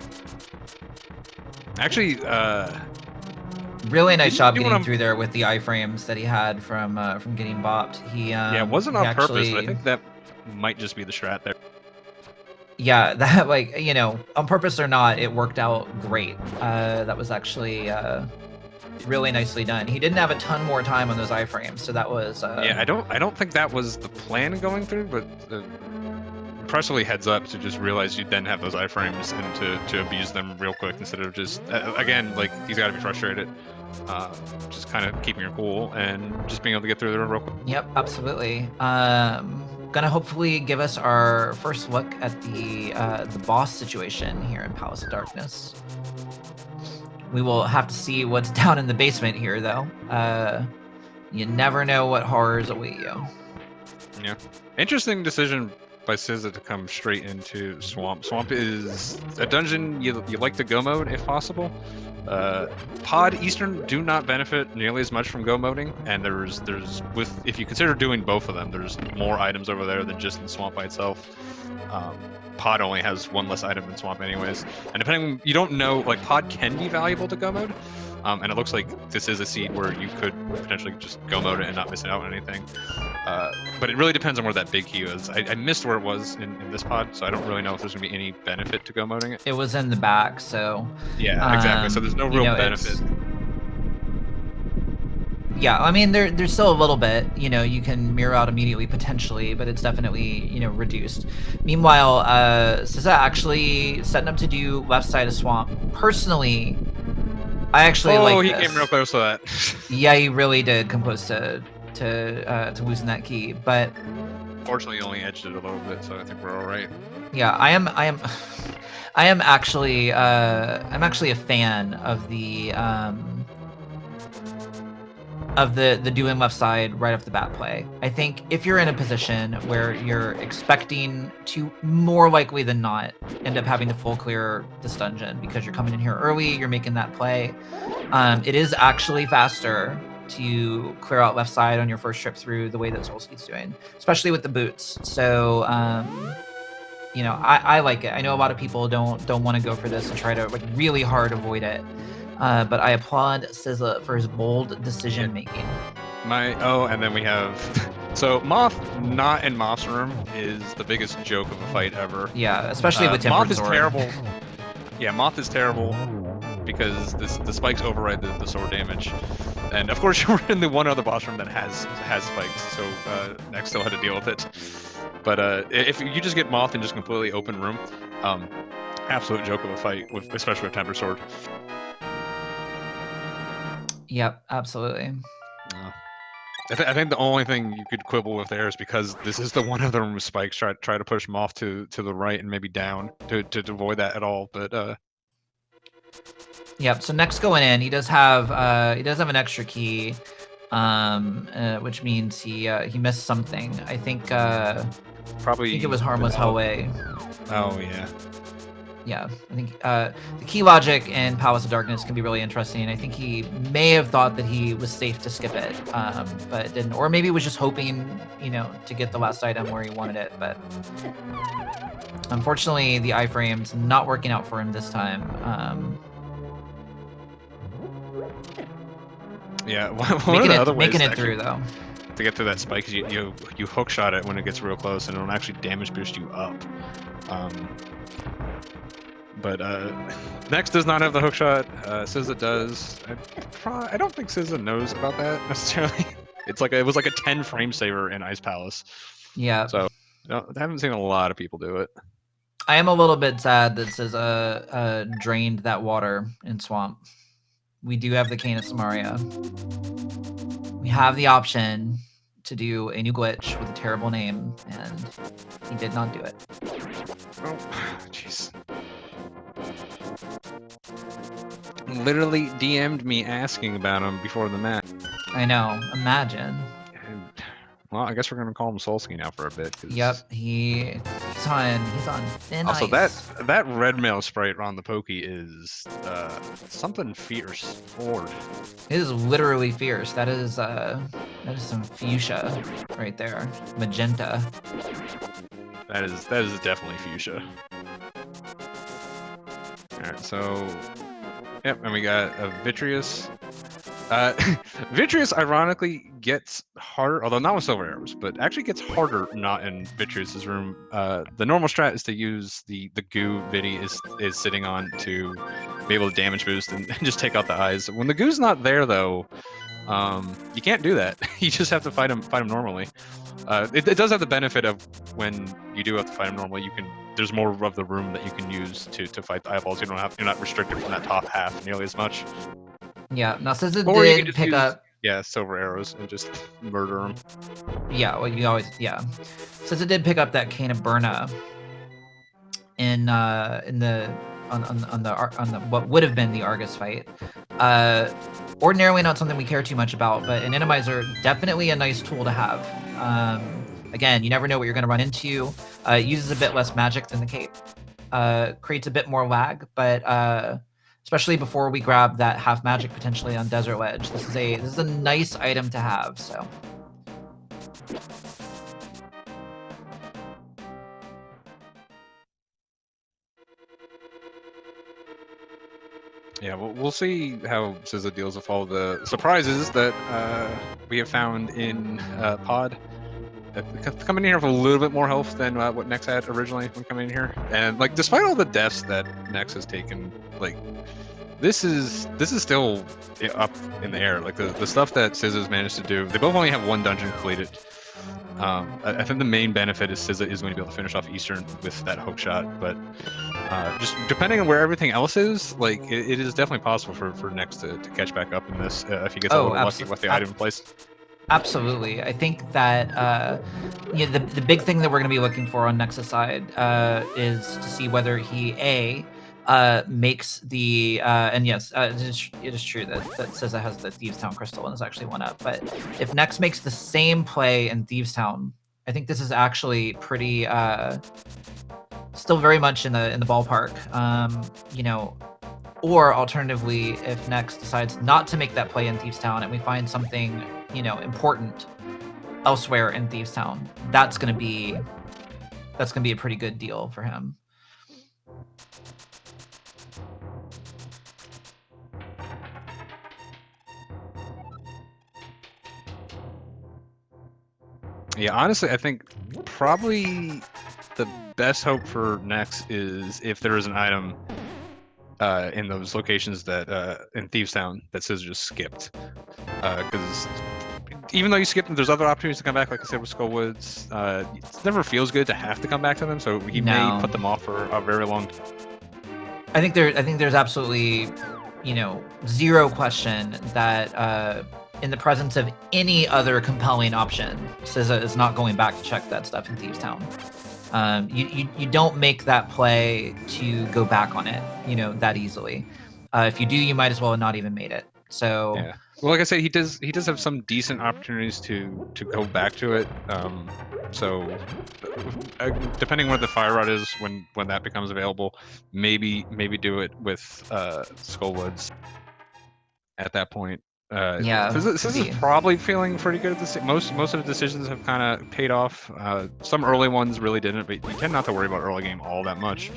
Speaker 1: Actually,
Speaker 2: really nice job getting through there with the iframes that he had from getting bopped. He
Speaker 1: yeah, it wasn't on purpose, but I think that might just be the strat there.
Speaker 2: Yeah, that, like, you know, on purpose or not, it worked out great. That was actually really nicely done. He didn't have a ton more time on those iframes, so that was
Speaker 1: yeah, I don't think that was the plan going through, but impressively heads up to just realize you then have those iframes and to abuse them real quick instead of just again, like, he's got to be frustrated, just kind of keeping your cool and just being able to get through there real quick.
Speaker 2: Yep, absolutely. Gonna hopefully give us our first look at the boss situation here in Palace of Darkness. We will have to see what's down in the basement here, though. You never know what horrors await you.
Speaker 1: Yeah, interesting decision by SZA to come straight into Swamp. Swamp is a dungeon you like to go mode if possible. Pod Eastern do not benefit nearly as much from go moding, and there's if you consider doing both of them, there's more items over there than just in Swamp by itself. Pod only has one less item than Swamp anyways, and depending, you don't know, like, Pod can be valuable to go mode, and it looks like this is a seed where you could potentially just go mode it and not miss out on anything. But it really depends on where that big key is. I missed where it was in this pod, so I don't really know if there's going to be any benefit to go moding it.
Speaker 2: It was in the back, so...
Speaker 1: Yeah, exactly. So there's no real benefit.
Speaker 2: Yeah, I mean, there's still a little bit. You know, you can mirror out immediately, potentially, but it's definitely, you know, reduced. Meanwhile, SZA actually setting up to do left side of Swamp. Personally, I actually like this.
Speaker 1: Oh, he came real close to that.
Speaker 2: Yeah, he really did come close to losing that key, but
Speaker 1: fortunately he only edged it a little bit, so I think we're all right.
Speaker 2: Yeah, I am actually I'm actually a fan of the doing left side right off the bat play. I think if you're in a position where you're expecting to, more likely than not, end up having to full clear this dungeon because you're coming in here early, you're making that play, it is actually faster to clear out left side on your first trip through the way that Solski's doing, especially with the boots. So, you know, I like it. I know a lot of people don't want to go for this and try to, like, really hard avoid it. But I applaud SZA for his bold decision making.
Speaker 1: And then we have so Moth not in Moth's room is the biggest joke of a fight ever.
Speaker 2: Yeah, especially with Tempered
Speaker 1: Moth is
Speaker 2: Sword.
Speaker 1: terrible. Yeah, Moth is terrible because the spikes override the sword damage. And of course, you're in the one other boss room that has spikes, so Nexx still had to deal with it. But if you just get Moth in just completely open room, absolute joke of a fight, especially with Tempered Sword.
Speaker 2: Yep, absolutely.
Speaker 1: I think the only thing you could quibble with there is because this is the one other room with spikes. Try to push Moth to the right and maybe down to avoid that at all. But
Speaker 2: yep. So Nexx going in, he does have an extra key, which means he missed something. I think
Speaker 1: probably.
Speaker 2: I think it was Harmless Hallway.
Speaker 1: Oh yeah.
Speaker 2: Yeah, I think the key logic in Palace of Darkness can be really interesting. I think he may have thought that he was safe to skip it, but didn't, or maybe was just hoping, to get the last item where he wanted it. But unfortunately, the iframe's not working out for him this time.
Speaker 1: Yeah, one of the other ways
Speaker 2: making it through though.
Speaker 1: To get through that spike is you hook shot it when it gets real close, and it'll actually damage boost you up. But Nexx does not have the hook shot. SZA does. I don't think SZA knows about that necessarily. It was like a 10 frame saver in Ice Palace.
Speaker 2: Yeah.
Speaker 1: So I haven't seen a lot of people do it.
Speaker 2: I am a little bit sad that SZA drained that water in Swamp. We do have the Cane of Samaria. We have the option to do a new glitch with a terrible name, and he did not do it.
Speaker 1: Oh, jeez. Literally DM'd me asking about him before the match.
Speaker 2: I know. Imagine.
Speaker 1: Well, I guess we're gonna call him Solski now for a bit.
Speaker 2: Yep, he's on thin
Speaker 1: also,
Speaker 2: ice.
Speaker 1: that red mail sprite on the Pokey is something fierce. Lord.
Speaker 2: It is literally fierce. That is some fuchsia right there. Magenta.
Speaker 1: That is definitely fuchsia. Alright, so yep, and we got a Vitreous. Vitreous ironically gets harder, although not with silver arrows, but actually gets harder not in Vitreous's room. The normal strat is to use the goo Viti is sitting on to be able to damage boost and just take out the eyes. When the goo's not there though, you can't do that. You just have to fight him normally. It does have the benefit of when you do have to fight him normally, there's more of the room that you can use to fight the eyeballs. You're not restricted from that top half nearly as much.
Speaker 2: Yeah, now SZA did pick up.
Speaker 1: Yeah, silver arrows and just murder them.
Speaker 2: Yeah, well, SZA did pick up that Cane of Burna on the what would have been the Argus fight. Ordinarily not something we care too much about, but an Randomizer definitely a nice tool to have. Again, you never know what you're going to run into. It uses a bit less magic than the cape. Creates a bit more lag, but especially before we grab that half magic potentially on Desert Ledge, this is a nice item to have. So.
Speaker 1: Yeah, we'll see how SZA deals with all the surprises that we have found in Pod. Coming in here with a little bit more health than what Nexx had originally when coming in here, and like despite all the deaths that Nexx has taken, like this is still up in the air. Like the stuff that SZA's managed to do, they both only have one dungeon completed. I think the main benefit is SZA is going to be able to finish off Eastern with that hook shot, but just depending on where everything else is, like it is definitely possible for Nexx to catch back up in this if he gets a little lucky with the item in place.
Speaker 2: Absolutely. I think that the big thing that we're going to be looking for on Nexx's side is to see whether he makes the and yes, it is true that SZA has the Thieves Town crystal and is actually one up. But if Nexx makes the same play in Thieves Town, I think this is actually pretty still very much in the ballpark. Or alternatively, if Nexx decides not to make that play in Thieves Town and we find something important elsewhere in Thieves Town, that's gonna be a pretty good deal for him.
Speaker 1: Yeah, honestly, I think probably the best hope for Nexx is if there is an item in those locations that in Thieves Town that SZA just skipped, because even though you skip them, there's other opportunities to come back. Like I said with Skull Woods, it never feels good to have to come back to them, so he may put them off for a very long time.
Speaker 2: I think there's absolutely, zero question that in the presence of any other compelling option, SZA is not going back to check that stuff in Thieves Town. You don't make that play to go back on it, that easily. If you do, you might as well have not even made it, So
Speaker 1: yeah. Well, like I said, he does have some decent opportunities to go back to it. So depending where the fire rod is when that becomes available, maybe do it with Skullwoods at that point.
Speaker 2: yeah,
Speaker 1: This
Speaker 2: could
Speaker 1: is
Speaker 2: be.
Speaker 1: probably feeling pretty good at this. Most of the decisions have kind of paid off. Some early ones really didn't, but you tend not to worry about early game all that much.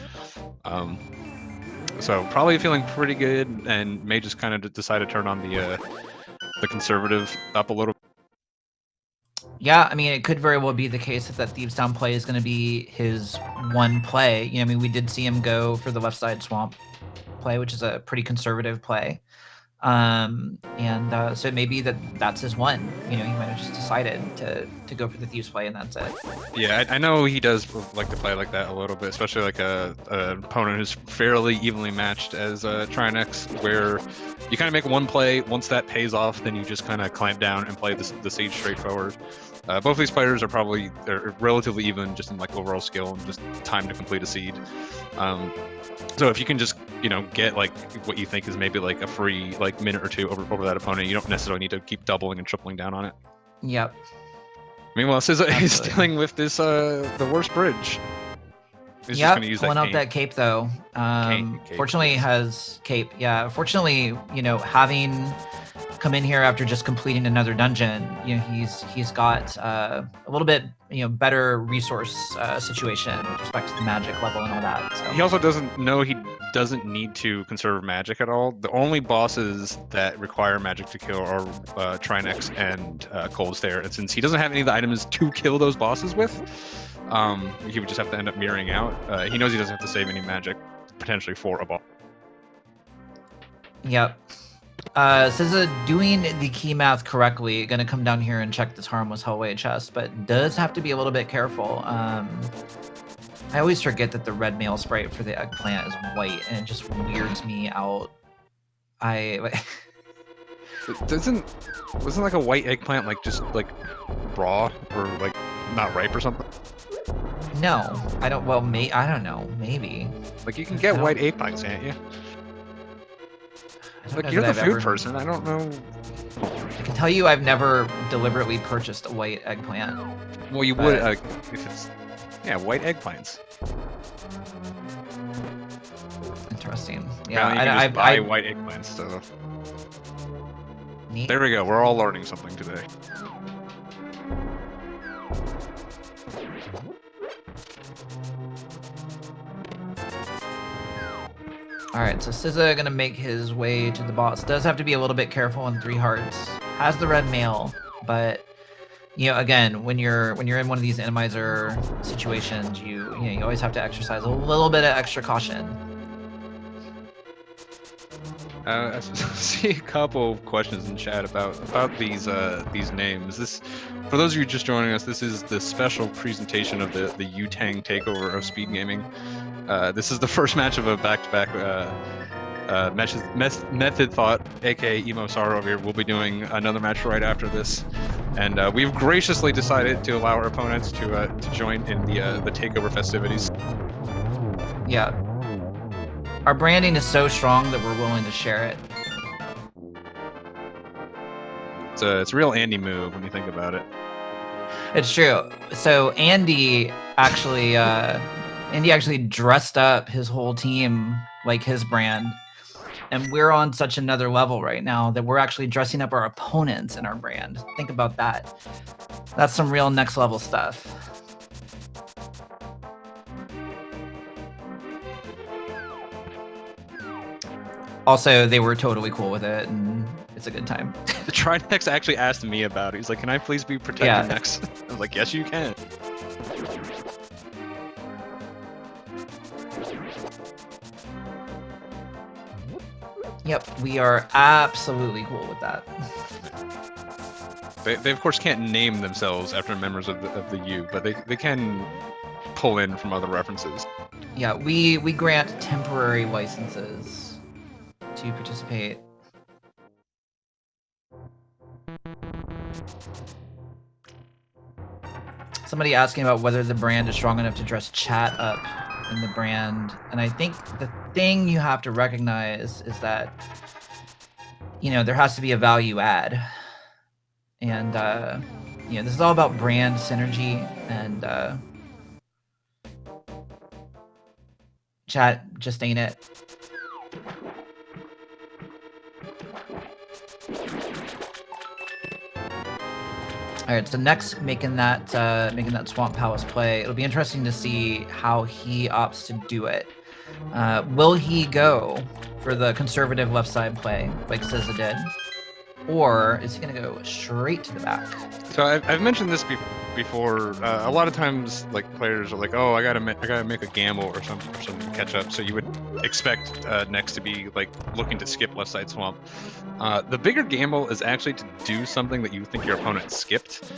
Speaker 1: So probably feeling pretty good, and may just kind of decide to turn on the conservative up a little.
Speaker 2: Yeah, I mean, it could very well be the case that Thieves Town play is going to be his one play. You know, I mean, we did see him go for the left side swamp play, which is a pretty conservative play. So it may be that's his one. You know, he might have just decided to go for the Thieves play, and that's it.
Speaker 1: Yeah, I know he does like to play like that a little bit, especially like an opponent who's fairly evenly matched as Trinexx, where you kind of make one play. Once that pays off, then you just kind of clamp down and play the siege straightforward. Both of these players are relatively even, just in like overall skill and just time to complete a seed. So if you can just get like what you think is maybe like a free like minute or two over that opponent, you don't necessarily need to keep doubling and tripling down on it.
Speaker 2: Yep.
Speaker 1: Meanwhile, SZA is dealing with this the worst bridge. He's just gonna use
Speaker 2: pulling out that cape though.
Speaker 1: Cape,
Speaker 2: fortunately,
Speaker 1: yes.
Speaker 2: he has cape. Yeah, fortunately, having come in here after just completing another dungeon, he's got a little bit better resource situation with respect to the magic level and all that. So.
Speaker 1: He also doesn't need to conserve magic at all. The only bosses that require magic to kill are Trinexx and Cold Stare, and since he doesn't have any of the items to kill those bosses with, he would just have to end up mirroring out. He knows he doesn't have to save any magic potentially for a boss.
Speaker 2: Yep. SZA doing the key math correctly, gonna come down here and check this harmless hallway chest, but does have to be a little bit careful. I always forget that the red mail sprite for the eggplant is white, and it just weirds me out.
Speaker 1: Wasn't like a white eggplant like just like raw or like not ripe or something?
Speaker 2: No, I don't. Well, I don't know. Maybe.
Speaker 1: Like you can get white eggplants, can't you? Like you're the food person. I don't know.
Speaker 2: I can tell you, I've never deliberately purchased a white eggplant.
Speaker 1: Well, you would if it's white eggplants.
Speaker 2: Interesting. Yeah,
Speaker 1: I buy white eggplants. So
Speaker 2: neat.
Speaker 1: There we go. We're all learning something today.
Speaker 2: All right, so SZA gonna make his way to the boss. Does have to be a little bit careful on 3 hearts. Has the red mail, but again, when you're in one of these Randomizer situations, you always have to exercise a little bit of extra caution.
Speaker 1: I see a couple of questions in chat about these names. For those of you just joining us, this is the special presentation of the Yu-Tang takeover of speed gaming. This is the first match of a back-to-back Method Thought, aka Emo Sorrow over here. We'll be doing another match right after this, and we've graciously decided to allow our opponents to join in the takeover festivities.
Speaker 2: Yeah. Our branding is so strong that we're willing to share it.
Speaker 1: It's a real Andy move when you think about it.
Speaker 2: It's true. So Andy actually dressed up his whole team like his brand, and we're on such another level right now that we're actually dressing up our opponents in our brand. Think about that. That's some real next level stuff. Also, they were totally cool with it, and it's a good time.
Speaker 1: The Trinexx actually asked me about it. He's like, "Can I please be protected next?" I was like, "Yes, you can."
Speaker 2: Yep, we are absolutely cool with that.
Speaker 1: They of course can't name themselves after members of the U, but they can pull in from other references.
Speaker 2: Yeah, we grant temporary licenses to participate. Somebody asking about whether the brand is strong enough to dress chat up in the brand, and I think the thing you have to recognize is that there has to be a value add. And, this is all about brand synergy and chat just ain't it. All right, so Nexx making that Swamp Palace play. It'll be interesting to see how he opts to do it. Will he go for the conservative left side play like SZA did? Or is he going to go straight to the back?
Speaker 1: So I've mentioned this before. A lot of times, like players are like, "Oh, I gotta make a gamble or something to catch up." So you would expect Nexx to be like looking to skip left side swamp. The bigger gamble is actually to do something that you think your opponent skipped.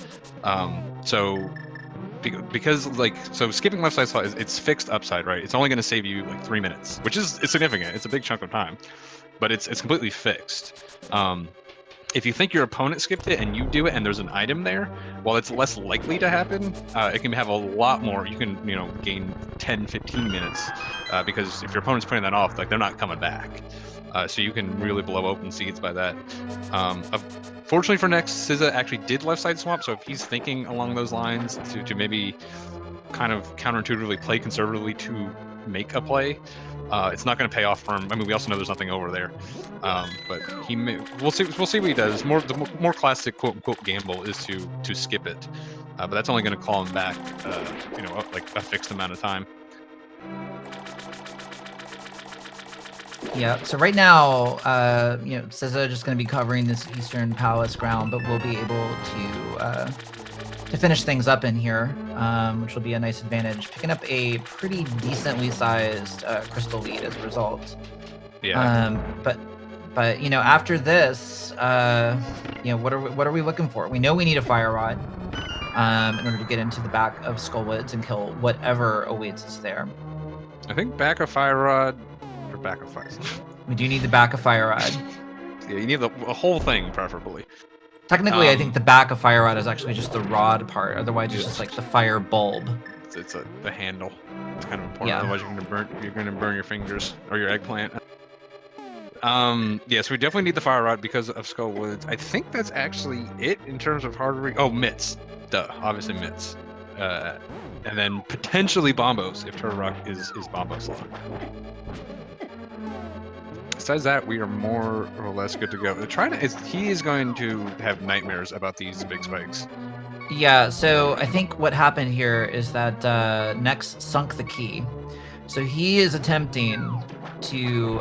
Speaker 1: Because skipping left side swamp it's fixed upside, right? It's only going to save you like 3 minutes, which is significant. It's a big chunk of time, but it's completely fixed. If you think your opponent skipped it and you do it and there's an item there, while it's less likely to happen, it can have a lot more. You can, gain 10, 15 minutes because if your opponent's putting that off, like they're not coming back. So you can really blow open seeds by that. Fortunately for Nexx, SZA actually did left side swamp, so if he's thinking along those lines to maybe kind of counterintuitively play conservatively to make a play, it's not going to pay off for him. I mean, we also know there's nothing over there, but we'll see what he does. The more classic quote unquote gamble is to skip it, but that's only going to call him back, like a fixed amount of time.
Speaker 2: Yeah. So right now, SZA just going to be covering this Eastern Palace ground, but we'll be able to finish things up in here, which will be a nice advantage. Picking up a pretty decently sized crystal lead as a result.
Speaker 1: Yeah.
Speaker 2: But after this, what are we looking for? We know we need a fire rod in order to get into the back of Skullwoods and kill whatever awaits us there.
Speaker 1: I think back of fire rod or back of fire.
Speaker 2: We do need the back of fire rod.
Speaker 1: Yeah, you need the whole thing, preferably.
Speaker 2: Technically, I think the back of fire rod is actually just the rod part. Otherwise, it's just like the fire bulb.
Speaker 1: It's the handle. It's kind of important.
Speaker 2: Yeah.
Speaker 1: Otherwise, you're gonna burn your fingers or your eggplant. Yeah, so we definitely need the fire rod because of Skullwoods. I think that's actually it in terms of hardware. Oh, mitts. Duh. Obviously mitts. And then potentially bombos if Turtle Rock is bombo slot. Besides that, we are more or less good to go. He is going to have nightmares about these big spikes.
Speaker 2: Yeah, so I think what happened here is that Nexx sunk the key. So he is attempting to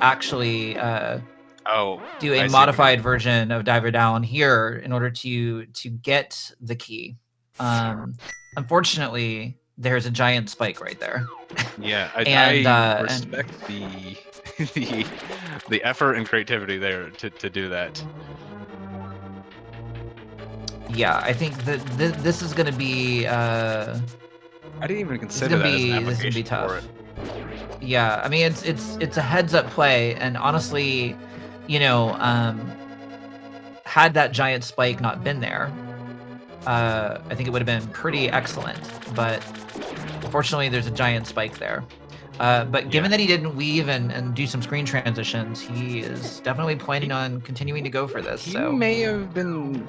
Speaker 2: actually do a modified version of Diver Down here in order to get the key. Unfortunately, there's a giant spike right there.
Speaker 1: Yeah, I respect the effort and creativity there to do that.
Speaker 2: Yeah, I think that this is going to be.
Speaker 1: I didn't even consider that as an application.
Speaker 2: This is going to be tough.
Speaker 1: For it.
Speaker 2: Yeah, I mean it's a heads up play, and honestly, had that giant spike not been there, I think it would have been pretty excellent. But unfortunately, there's a giant spike there. But given that he didn't weave and do some screen transitions, he is definitely planning on continuing to go for this.
Speaker 1: He may have been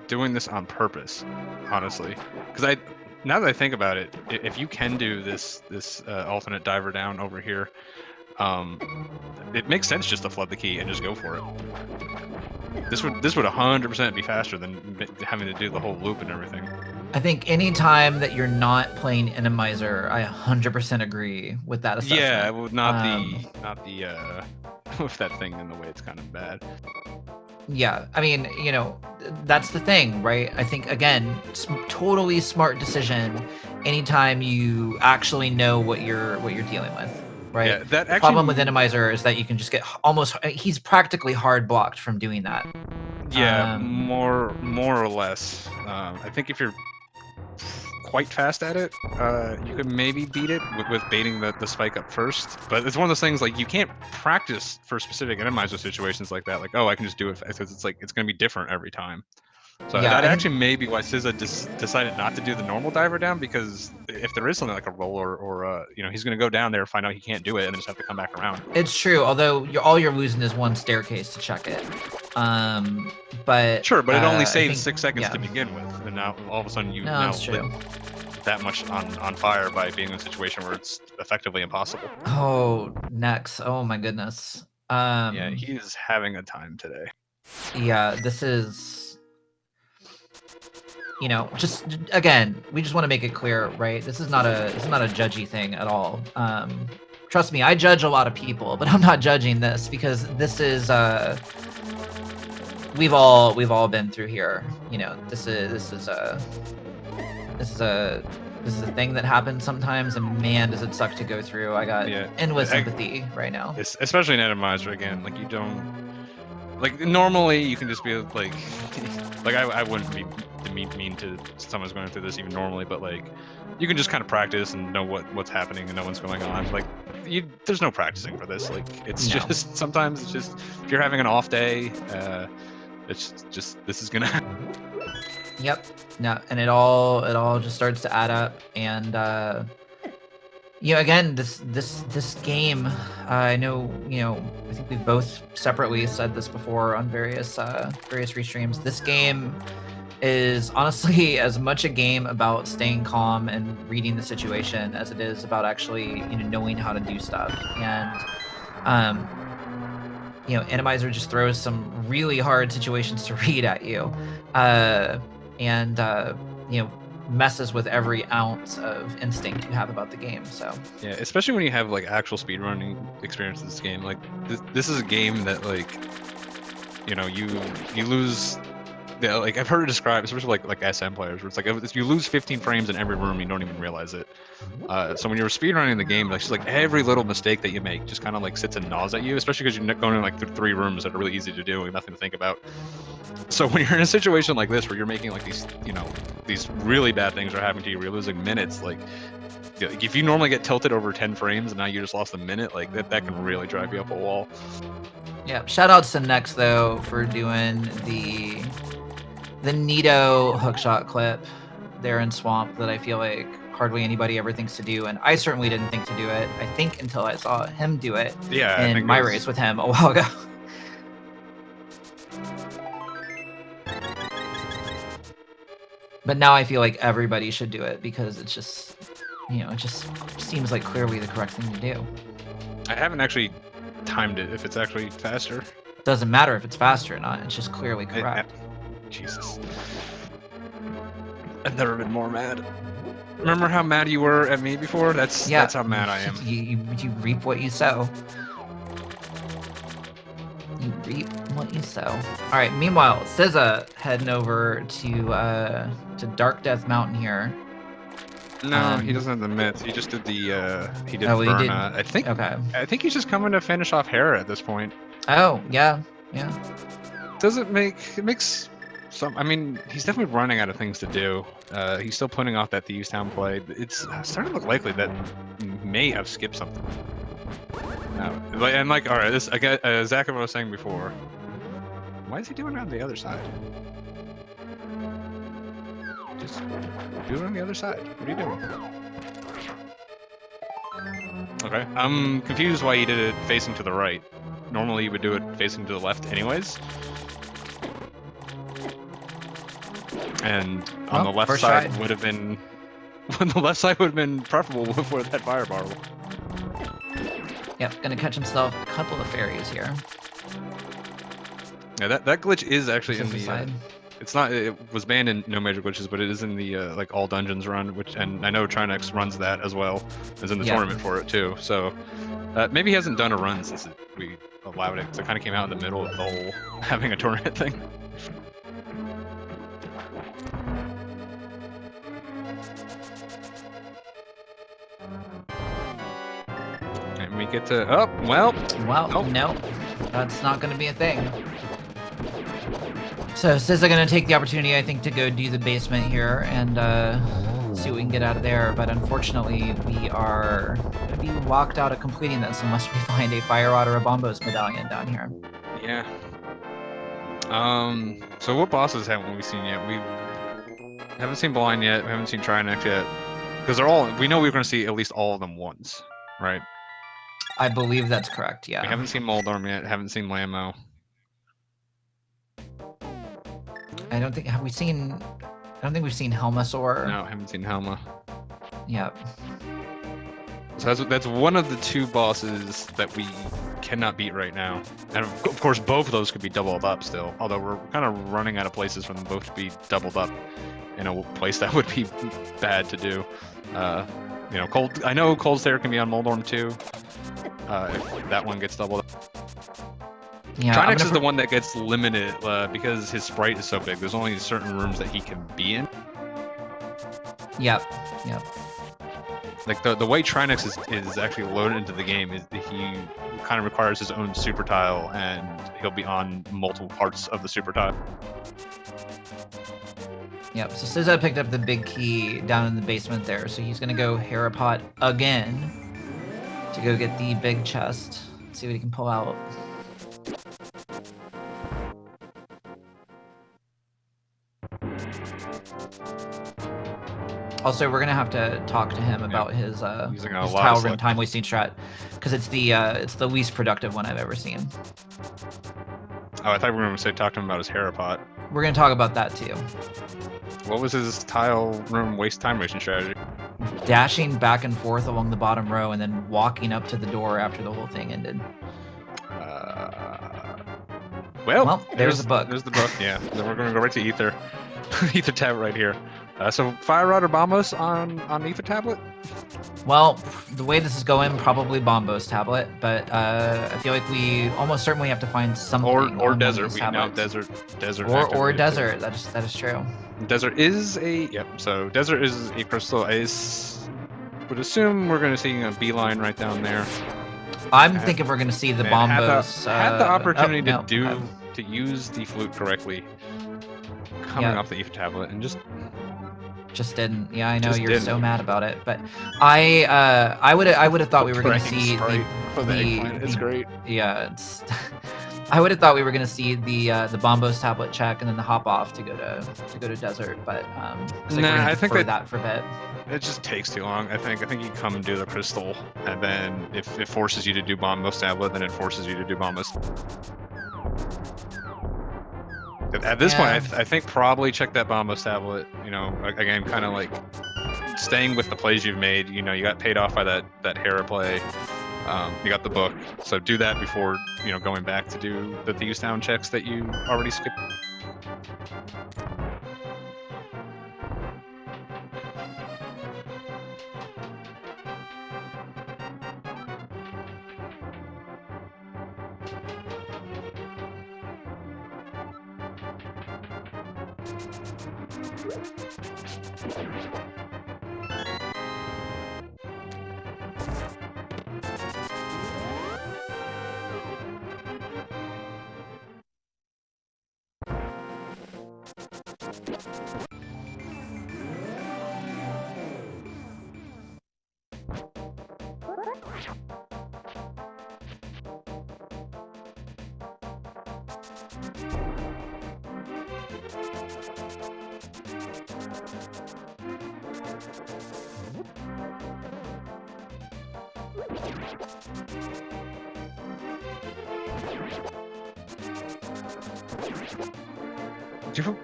Speaker 1: doing this on purpose, honestly, because now that I think about it, if you can do this alternate diver down over here, it makes sense just to flood the key and just go for it. This would 100% be faster than having to do the whole loop and everything.
Speaker 2: I think any time that you're not playing Randomizer, I 100% agree with that assessment.
Speaker 1: Yeah, well, not the with that thing in the way, it's kind of bad.
Speaker 2: Yeah, I mean, that's the thing, right? I think, again, totally smart decision anytime you actually know what you're dealing with, right? Yeah, the problem with Randomizer is that you can just get he's practically hard blocked from doing that.
Speaker 1: Yeah, more or less. I think if you're quite fast at it, you could maybe beat it with baiting the spike up first. But it's one of those things, like, you can't practice for specific Randomizer situations like that. Like, oh, I can just do it because it's going to be different every time. So that actually may be why SZA decided not to do the normal diver down, because if there is something like a roll or you know, he's going to go down there, find out he can't do it, and then just have to come back around.
Speaker 2: It's true, although all you're losing is one staircase to check it. But
Speaker 1: sure, but it only saves 6 seconds to begin with, and now all of a sudden you now lit that much on fire by being in a situation where it's effectively impossible.
Speaker 2: Oh, Nexx! Oh my goodness.
Speaker 1: Yeah, he is having a time today.
Speaker 2: Yeah, this is. You know, just again, we just want to make it clear, right? This is not a judgy thing at all. Trust me, I judge a lot of people, but I'm not judging this because this is we've all been through here. You know, this is a thing that happens sometimes, and man, does it suck to go through. I got endless sympathy right now.
Speaker 1: Especially in Randomizer, again, like you don't like normally you can just be like I wouldn't be mean to someone who's going through this even normally, but like you can just kind of practice and know what's happening and know what's going on. Like there's no practicing for this. Like it's just sometimes it's just if you're having an off day, it's just this is gonna happen.
Speaker 2: Yep. No, and it all just starts to add up, and you know, again, this game, I know, you know, I think we've both separately said this before on various restreams. This game is honestly as much a game about staying calm and reading the situation as it is about actually, you know, knowing how to do stuff. And you know, Randomizer just throws some really hard situations to read at you, and you know, messes with every ounce of instinct you have about the game. So
Speaker 1: yeah, especially when you have like actual speedrunning experience in this game. Like this is a game that, like, you know, you lose. Yeah, like I've heard it described, especially like SM players, where it's like if you lose 15 frames in every room, you don't even realize it. So when you're speedrunning the game, like just like every little mistake that you make just kind of like sits and gnaws at you, especially because you're going in like 3 rooms that are really easy to do and nothing to think about. So when you're in a situation like this where you're making like these, you know, these really bad things are happening to you, where you're losing minutes, like if you normally get tilted over 10 frames and now you just lost a minute, like that can really drive you up a wall.
Speaker 2: Yeah, shout outs to Nexx though for doing the neato hookshot clip there in Swamp that I feel like hardly anybody ever thinks to do, and I certainly didn't think to do it, I think, until I saw him do it in my race with him a while ago. But now I feel like everybody should do it because it's just, you know, it just seems like clearly the correct thing to do. I
Speaker 1: haven't actually timed it if it's actually faster.
Speaker 2: Doesn't matter if it's faster or not, it's just clearly correct.
Speaker 1: Jesus. I've never been more mad. Remember how mad you were at me before? That's how mad I am.
Speaker 2: You reap what you sow. You reap what you sow. All right. Meanwhile, SZA heading over to Dark Death Mountain here.
Speaker 1: No, he doesn't have the myth. He just did the he did Verna. I think.
Speaker 2: Okay.
Speaker 1: I think he's just coming to finish off Hera at this point.
Speaker 2: Oh yeah.
Speaker 1: Does it makes some? I mean, he's definitely running out of things to do. He's still putting off that Thieves Town play. It's starting to look likely that he may have skipped something. And like, all right, this I got Zach was saying before. Why is he doing it on the other side? Just do it on the other side. What are you doing? Okay, I'm confused why he did it facing to the right. Normally you would do it facing to the left anyways. And on the left side would have been preferable before that fire barrel.
Speaker 2: Yep, gonna catch himself a couple of fairies here.
Speaker 1: Yeah, that glitch is actually in the it's not. It was banned in No Major Glitches, but it is in the like all dungeons run, and I know Trinexx runs that as well, as in the tournament for it too. So maybe he hasn't done a run since we allowed it, because it kind of came out in the middle of the whole having a tournament thing. And we get to
Speaker 2: no, that's not going to be a thing. So SZA gonna take the opportunity, I think, to go do the basement here and see what we can get out of there. But unfortunately, we are gonna be locked out of completing this unless we find a Fire Rod or a Bombos medallion down here.
Speaker 1: Yeah. So what bosses haven't we seen yet? We haven't seen Blind yet. We haven't seen Trinexx yet. Because they're all. We know we're going to see at least all of them once, right?
Speaker 2: I believe that's correct. Yeah.
Speaker 1: We haven't seen Moldorm yet. Haven't seen Lamo.
Speaker 2: I don't think have we seen. I don't think we've seen Helmasaur.
Speaker 1: No, haven't seen Helma.
Speaker 2: Yep.
Speaker 1: So that's one of the two bosses that we cannot beat right now. And of course, both of those could be doubled up still. Although we're kind of running out of places for them both to be doubled up in a place that would be bad to do. You know, I know Cold Stare can be on Moldorm too. If that one gets doubled up.
Speaker 2: Yeah.
Speaker 1: Trinexx is the one that gets limited because his sprite is so big. There's only certain rooms that he can be in.
Speaker 2: Yep. Yep.
Speaker 1: Like the way Trinexx is actually loaded into the game is he kind of requires his own super tile, and he'll be on multiple parts of the super tile.
Speaker 2: Yep. So SZA picked up the big key down in the basement there, so he's gonna go Harapot again to go get the big chest. Let's see what he can pull out. Also, we're gonna have to talk to him about his tile room time wasting strat, because it's the least productive one I've ever seen.
Speaker 1: Oh, I thought we were going to say talk to him about his Harapot.
Speaker 2: We're gonna talk about that too.
Speaker 1: What was his tile room time wasting strategy?
Speaker 2: Dashing back and forth along the bottom row and then walking up to the door after the whole thing ended.
Speaker 1: Well,
Speaker 2: there's the book.
Speaker 1: There's the book, yeah. Then we're going to go right to Ether. Ether tab right here. So Fire Rod or Bombos on Ether tablet?
Speaker 2: Well, the way this is going, probably Bombos tablet, but I feel like we almost certainly have to find something.
Speaker 1: Or desert. We know desert.
Speaker 2: Or desert. That is true.
Speaker 1: Desert is so desert is a crystal. I would assume we're going to see a beeline right down there.
Speaker 2: I'm thinking we're going to see the Bombos.
Speaker 1: Had the opportunity to use the flute correctly coming off the Ether tablet and
Speaker 2: just didn't. Yeah, I know you're so mad about it, but I would have thought we were going to see
Speaker 1: it's great.
Speaker 2: Yeah, I would have thought we were going to see the Bombos tablet check and then the hop off to go to desert, but
Speaker 1: I think
Speaker 2: that for a bit.
Speaker 1: It just takes too long. I think you come and do the crystal, and then if it forces you to do Bombos tablet, then it forces you to do Bombos. At this point, I think probably check that Bombos tablet. You know, again, kind of like staying with the plays you've made. You know, you got paid off by that Hera play. You got the book, so do that before going back to do the Thieves Town checks that you already skipped.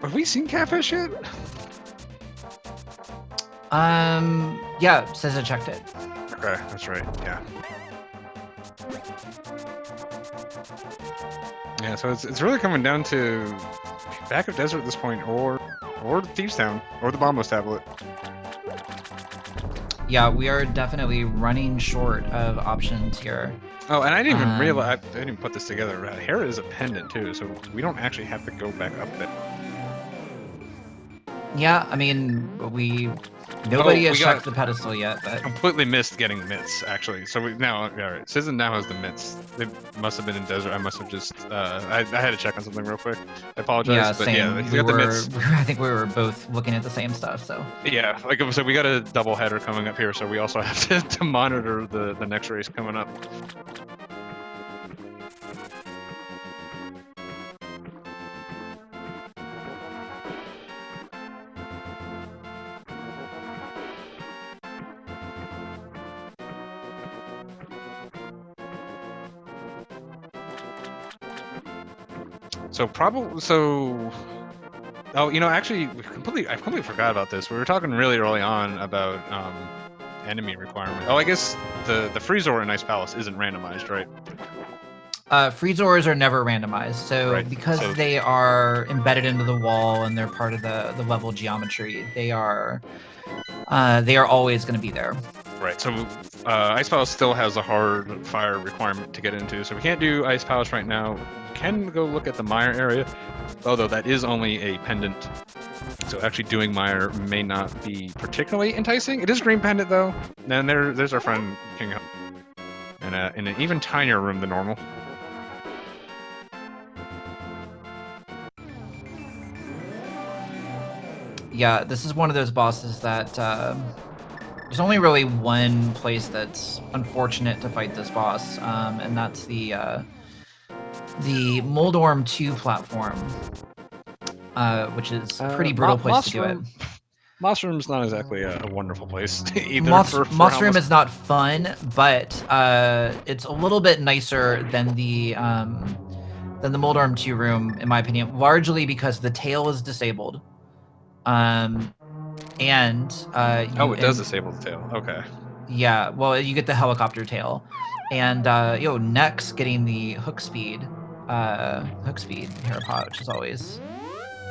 Speaker 1: Have we seen Catfish yet?
Speaker 2: Yeah, SZA checked it.
Speaker 1: Okay, that's right. Yeah. Yeah, so it's really coming down to back of desert at this point, or Thieves Town, or the Bombos tablet.
Speaker 2: Yeah, we are definitely running short of options here.
Speaker 1: Oh, and I didn't even realize, I didn't put this together. Hera is a pendant too, so we don't actually have to go back up there.
Speaker 2: Yeah, I mean, nobody has checked the pedestal yet, but
Speaker 1: completely missed getting mitts actually. So all right. SZA now has the mitts. They must have been in desert. I must have just I had to check on something real quick. I apologize.
Speaker 2: Yeah,
Speaker 1: but
Speaker 2: same.
Speaker 1: Yeah, he got the mitts.
Speaker 2: I think we were both looking at the same stuff. So
Speaker 1: yeah, like so we got a double header coming up here, so we also have to monitor the next race coming up. So probably so. Oh, actually, I completely forgot about this. We were talking really early on about enemy requirement. Oh, I guess the Freezor in Ice Palace isn't randomized, right?
Speaker 2: Freezors are never randomized, so because they are embedded into the wall and they're part of the level geometry, they are always going to be there.
Speaker 1: Right. So Ice Palace still has a hard fire requirement to get into, so we can't do Ice Palace right now. We can go look at the Mire area, although that is only a pendant. So actually doing Mire may not be particularly enticing. It is green pendant though. And there's our friend King in an even tinier room than normal.
Speaker 2: Yeah, this is one of those bosses that there's only really one place that's unfortunate to fight this boss, and that's the Moldorm 2 platform, which is a pretty brutal place to do it.
Speaker 1: Moss Room's not exactly a wonderful place either.
Speaker 2: Moss Room is not fun, but it's a little bit nicer than the Moldorm 2 room, in my opinion, largely because the tail is disabled. And
Speaker 1: it does disable the tail. Okay.
Speaker 2: Yeah, well, you get the helicopter tail, and Nexx getting the hook speed Harapot, which is always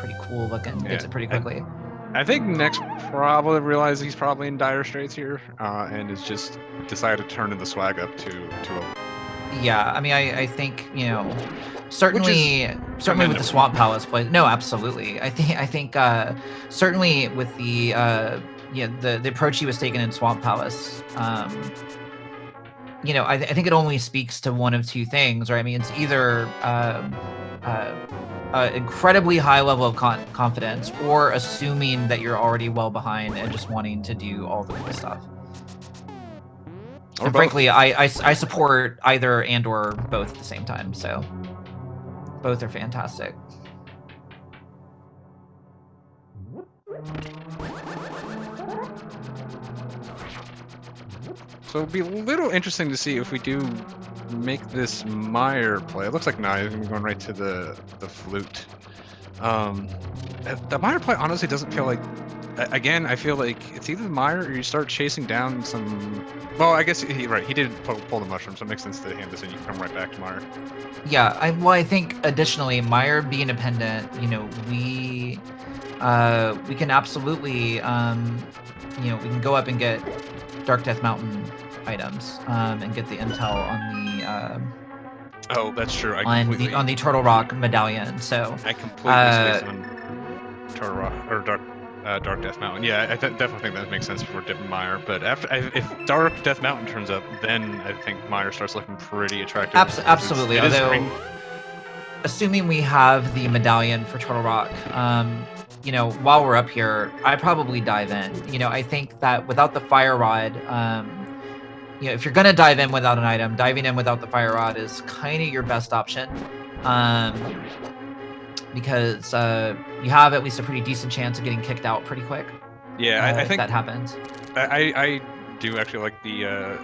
Speaker 2: pretty cool looking. Gets it pretty quickly.
Speaker 1: I think Nexx probably realized he's probably in dire straits here, and has just decided to turn in the swag up to a.
Speaker 2: Yeah, I mean, I think certainly with the Swamp Palace play. No, absolutely. I think certainly with the the approach he was taking in Swamp Palace. I think it only speaks to one of two things, right? I mean, it's either incredibly high level of confidence, or assuming that you're already well behind and just wanting to do all the cool stuff. And frankly, I support either and or both at the same time, so both are fantastic.
Speaker 1: So it'd be a little interesting to see if we do make this Mire play. It looks like now I'm going right to the flute. The Mire play honestly doesn't feel like. Again, I feel like it's either the Mire or you start chasing down some. Well, I guess he did pull the mushroom, so it makes sense to hand this in. You can come right back to Mire.
Speaker 2: Yeah, I think additionally, Mire being a pendant, we can absolutely, we can go up and get Dark Death Mountain items, and get the intel on the.
Speaker 1: Oh, that's true.
Speaker 2: On the Turtle Rock medallion. So
Speaker 1: I completely spaced on Turtle Rock or Dark Death Mountain. Yeah, I definitely think that makes sense for dipping Mire. But if Dark Death Mountain turns up, then I think Mire starts looking pretty attractive.
Speaker 2: Absolutely. Although, assuming we have the medallion for Turtle Rock, while we're up here, I probably dive in. I think that without the Fire Rod, if you're gonna dive in without an item, diving in without the Fire Rod is kind of your best option. Because you have at least a pretty decent chance of getting kicked out pretty quick.
Speaker 1: Yeah, I think
Speaker 2: that happens.
Speaker 1: I do actually like the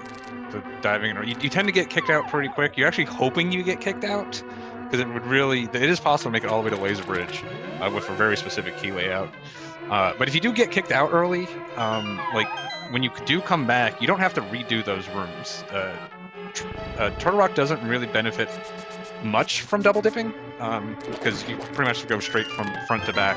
Speaker 1: diving. You tend to get kicked out pretty quick. You're actually hoping you get kicked out, because it is possible to make it all the way to Laser Bridge with a very specific key layout. But if you do get kicked out early, like when you do come back, you don't have to redo those rooms. Turtle Rock doesn't really benefit much from double dipping, because you pretty much go straight from front to back.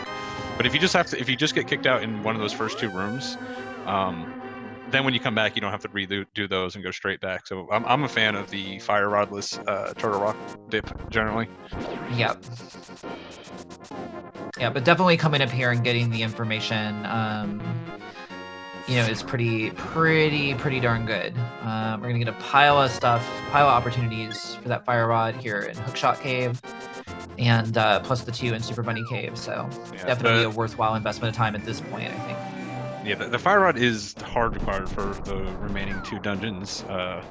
Speaker 1: But if you just get kicked out in one of those first two rooms, then when you come back, you don't have to redo those and go straight back. So I'm a fan of the Fire Rodless Turtle Rock dip generally.
Speaker 2: Yep. Yeah, but definitely coming up here and getting the information, is pretty darn good. We're gonna get a pile of opportunities for that Fire Rod here in Hookshot Cave, and plus the 2 in Super Bunny Cave. So yeah, definitely a worthwhile investment of time at this point, I think.
Speaker 1: Yeah, the Fire Rod is hard required for the remaining 2 dungeons. Well,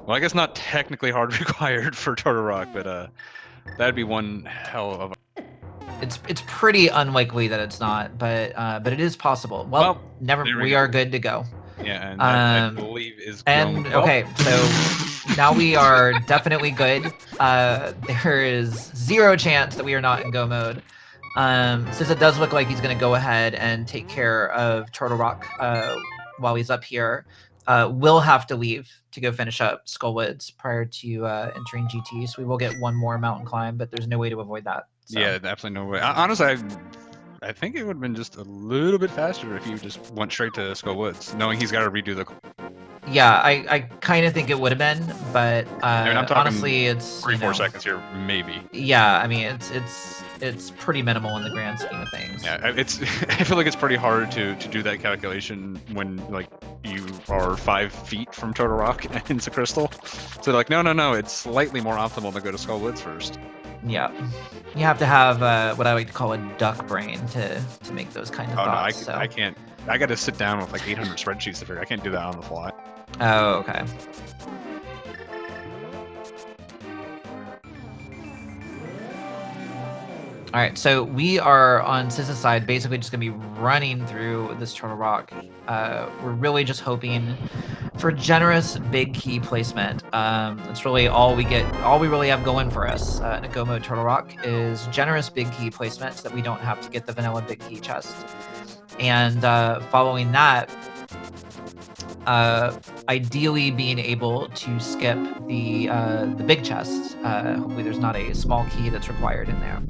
Speaker 1: I guess not technically hard required for Turtle Rock, but that'd be one hell of a.
Speaker 2: It's pretty unlikely that it's not, but it is possible. Well we are good to go.
Speaker 1: Yeah, and I believe is.
Speaker 2: And okay, so Now we are definitely good. There is 0 chance that we are not in go mode. Since it does look like he's going to go ahead and take care of Turtle Rock while he's up here, we'll have to leave to go finish up Skull Woods prior to entering GT. So we will get one more mountain climb, but there's no way to avoid that. So.
Speaker 1: Yeah, absolutely no way. Honestly, I think it would have been just a little bit faster if you just went straight to Skull Woods, knowing he's got to redo the.
Speaker 2: Yeah, I kind of think it would have been, but
Speaker 1: I mean, I'm talking
Speaker 2: honestly, it's
Speaker 1: 3-4 seconds here, maybe.
Speaker 2: Yeah, I mean, it's pretty minimal in the grand scheme of things.
Speaker 1: Yeah, it's. I feel like it's pretty hard to do that calculation when like you are 5 feet from Turtle Rock and into Crystal. So like, no, it's slightly more optimal to go to Skull Woods first.
Speaker 2: Yeah, you have to have what I would call a duck brain to make those kind of thoughts.
Speaker 1: No, I can't. I got to sit down with like 800 spreadsheets to figure. I can't do that on the fly.
Speaker 2: Oh, okay. All right, so we are on SZA's side, basically just gonna be running through this Turtle Rock. We're really just hoping for generous big key placement. That's really all we get. All we really have going for us in a go mode Turtle Rock is generous big key placement, so that we don't have to get the vanilla big key chest. And following that, ideally being able to skip the big chest. Hopefully there's not a small key that's required in there.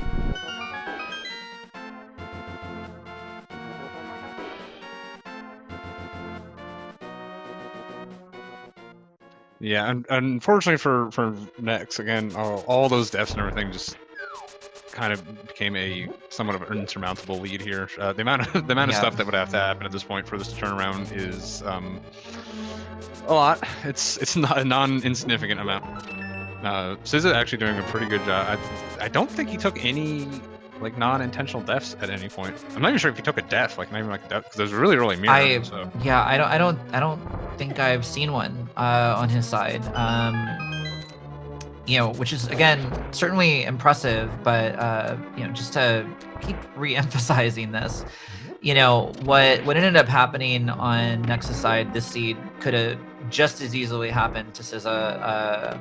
Speaker 1: Yeah, and unfortunately for Nexx, again, all those deaths and everything just kind of became a somewhat of an insurmountable lead here. The amount of stuff that would have to happen at this point for this to turn around is a lot. It's not a non-insignificant amount. SZA actually doing a pretty good job. I don't think he took any like non-intentional deaths at any point. I'm not even sure if he took a death, like not even like a death, because there's really mirrored.
Speaker 2: Yeah, I don't think I've seen one on his side. You know, which is again certainly impressive, but you know, just to keep re-emphasizing this, you know, what ended up happening on Nexx's side, this seed could have just as easily happened to SZA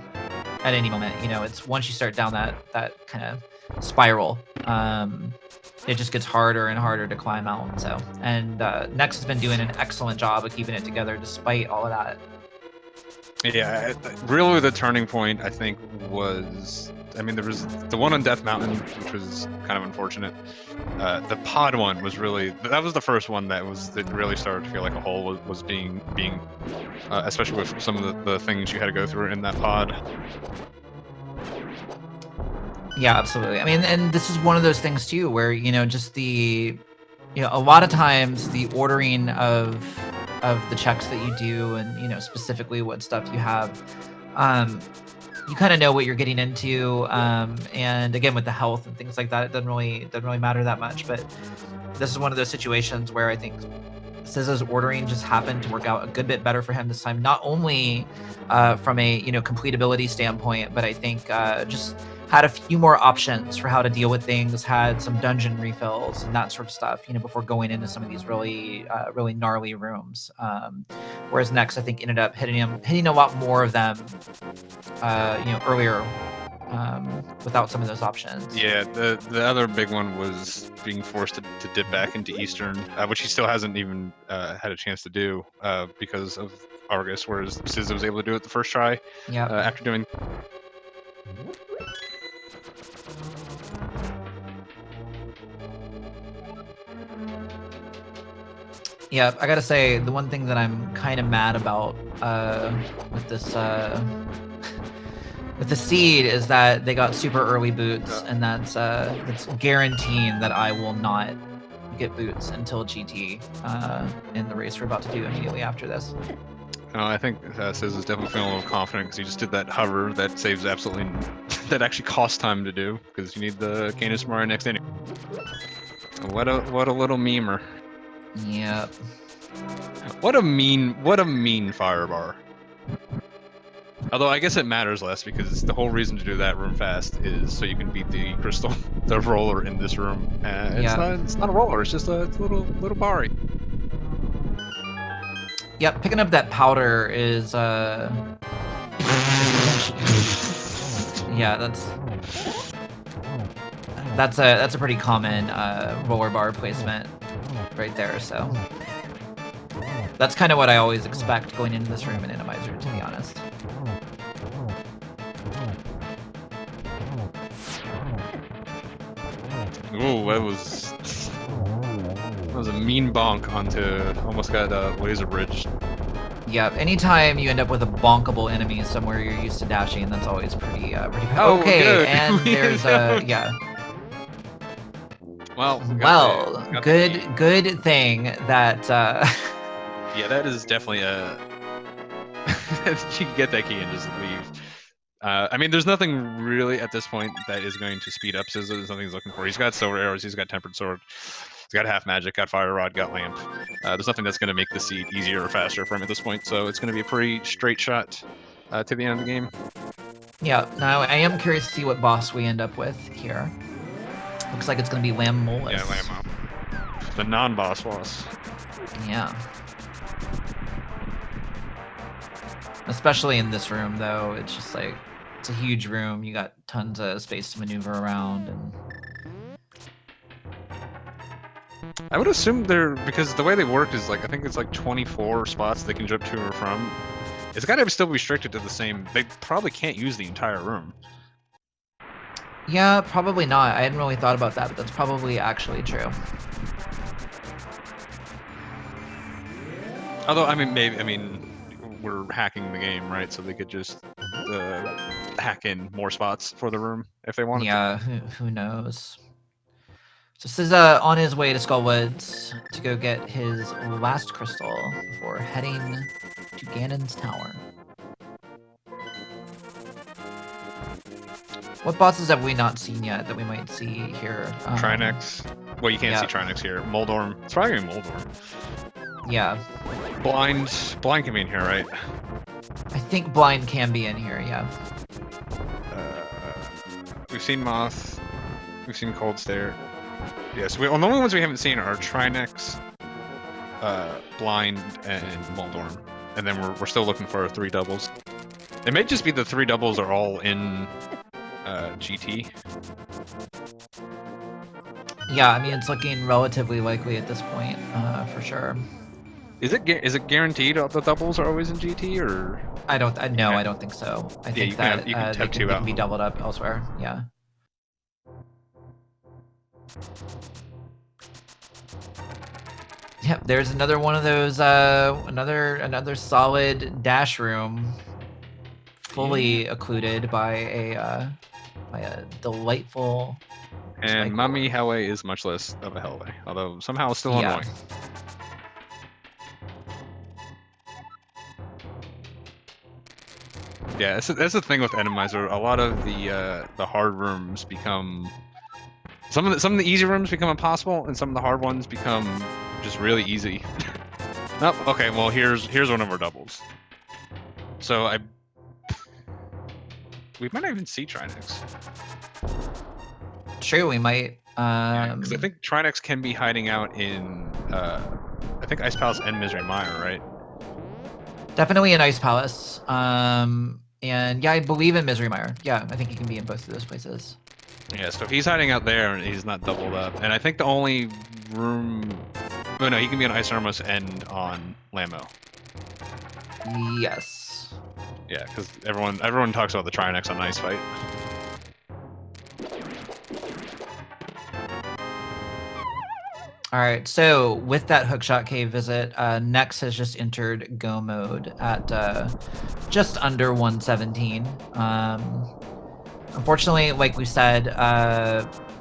Speaker 2: at any moment. You know, it's once you start down that kind of spiral, it just gets harder and harder to climb out. So, and Nexx has been doing an excellent job of keeping it together despite all of that.
Speaker 1: Yeah, really the turning point, I think, was, I mean, there was the one on Death Mountain, which was kind of unfortunate. The pod one was really, that was the first one that really started to feel like a hole was being especially with some of the things you had to go through in that pod.
Speaker 2: Yeah, absolutely. I mean, and this is one of those things too, where, you know, just you know, a lot of times the ordering of the checks that you do, and, you know, specifically what stuff you have, you kind of know what you're getting into. And again, with the health and things like that, it doesn't really matter that much. But this is one of those situations where I think SZA's ordering just happened to work out a good bit better for him this time, not only from a, you know, completability standpoint, but I think just had a few more options for how to deal with things, had some dungeon refills and that sort of stuff, you know, before going into some of these really gnarly rooms. Whereas Nexx, I think, ended up hitting a lot more of them, you know, earlier, without some of those options.
Speaker 1: Yeah, the other big one was being forced to dip back into Eastern, which he still hasn't even had a chance to do because of Argus, whereas SZA was able to do it the first try.
Speaker 2: Yeah.
Speaker 1: After doing.
Speaker 2: Yeah, I gotta say, the one thing that I'm kind of mad about with this with the seed is that they got super early boots, and that's guaranteeing that I will not get boots until GT in the race we're about to do immediately after this.
Speaker 1: I think SZA's definitely feeling a little confident because he just did that hover that saves absolutely, that actually costs time to do because you need the Canis Maria next inning. What a little memer.
Speaker 2: Yep.
Speaker 1: What a mean firebar. Although I guess it matters less because the whole reason to do that room fast is so you can beat the crystal, the roller in this room. It's not a roller. It's just a little barry.
Speaker 2: Yep, picking up that powder is Yeah, that's a pretty common roller bar placement right there. So that's kind of what I always expect going into this room in Randomizer, to be honest.
Speaker 1: Ooh, that was a mean bonk onto, almost got laser bridged.
Speaker 2: Yeah, anytime you end up with a bonkable enemy somewhere you're used to dashing, that's always pretty
Speaker 1: Oh,
Speaker 2: okay.
Speaker 1: good.
Speaker 2: And there's yeah.
Speaker 1: Well,
Speaker 2: good thing that
Speaker 1: yeah, that is definitely a you can get that key and just leave. I mean, there's nothing really at this point that is going to speed up SZA. There's nothing he's looking for. He's got silver arrows. He's got tempered sword. He's got half magic. Got fire rod. Got lamp. There's nothing that's going to make the seed easier or faster for him at this point. So it's going to be a pretty straight shot to the end of the game.
Speaker 2: Yeah. Now I am curious to see what boss we end up with here. Looks like it's going to be Lamb Molus.
Speaker 1: Yeah, Lamb. The non-boss boss.
Speaker 2: Yeah. Especially in this room, though, it's just like, it's a huge room. You got tons of space to maneuver around, and
Speaker 1: I would assume they're, because the way they work is like, I think it's like 24 spots they can jump to or from. It's got to still be restricted to the same. They probably can't use the entire room.
Speaker 2: yeah, probably not. I hadn't really thought about that, but that's probably actually true.
Speaker 1: Although, I mean, maybe, I mean, we're hacking the game, right? So they could just hack in more spots for the room if they wanted to.
Speaker 2: Yeah, who knows? So SZA on his way to Skullwoods to go get his last crystal before heading to Ganon's Tower. What bosses have we not seen yet that we might see here?
Speaker 1: Trinexx. Well, you can't see Trinexx here. Moldorm. It's probably gonna be Moldorm.
Speaker 2: Yeah.
Speaker 1: Blind can be in here, right?
Speaker 2: I think Blind can be in here, yeah.
Speaker 1: We've seen Moth. We've seen Cold Stare. Yeah, so the only ones we haven't seen are Trinexx, Blind, and Moldorm. And then we're still looking for 3 doubles. It may just be the 3 doubles are all in GT.
Speaker 2: Yeah, I mean, it's looking relatively likely at this point, for sure.
Speaker 1: Is it guaranteed the doubles are always in GT, or?
Speaker 2: I don't think so. I think that
Speaker 1: you can
Speaker 2: they can be doubled up elsewhere. Yeah. Yep, there's another one of those. Another solid dash room, fully occluded by a delightful.
Speaker 1: And Mummy Hellway is much less of a Hellway, although somehow it's still annoying. Yeah, that's the thing with Randomizer. A lot of the hard rooms become some of the easy rooms become impossible, and some of the hard ones become just really easy. Nope. Okay. Well, here's one of our doubles. So we might not even see Trinexx.
Speaker 2: True, we might.
Speaker 1: Because I think Trinexx can be hiding out in I think Ice Palace and Misery Mire, right?
Speaker 2: Definitely in Ice Palace. And yeah, I believe in Misery Mire. Yeah, I think he can be in both of those places.
Speaker 1: Yeah, so he's hiding out there and he's not doubled up. And I think the only room... Oh no, he can be on Ice Armos and on Lammo.
Speaker 2: Yes.
Speaker 1: Yeah, because everyone talks about the Trinexx on Ice Fight.
Speaker 2: All right, so with that Hookshot Cave visit, Nexx has just entered Go mode at just under 117. Unfortunately, like we said,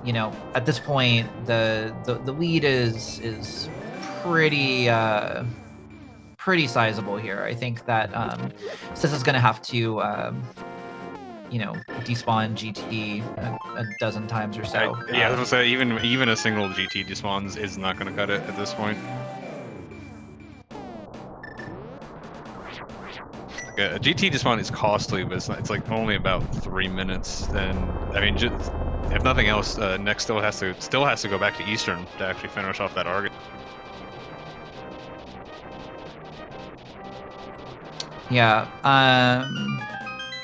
Speaker 2: you know, at this point, the lead is pretty sizable here. I think that SZA's going to have to you know, despawn GT a dozen times or so.
Speaker 1: Yeah, I was gonna say even a single GT despawns is not gonna cut it at this point. Like a GT despawn is costly, but it's like only about 3 minutes. Then I mean, just, if nothing else, Nexx still has to go back to Eastern to actually finish off that Argus.
Speaker 2: Yeah.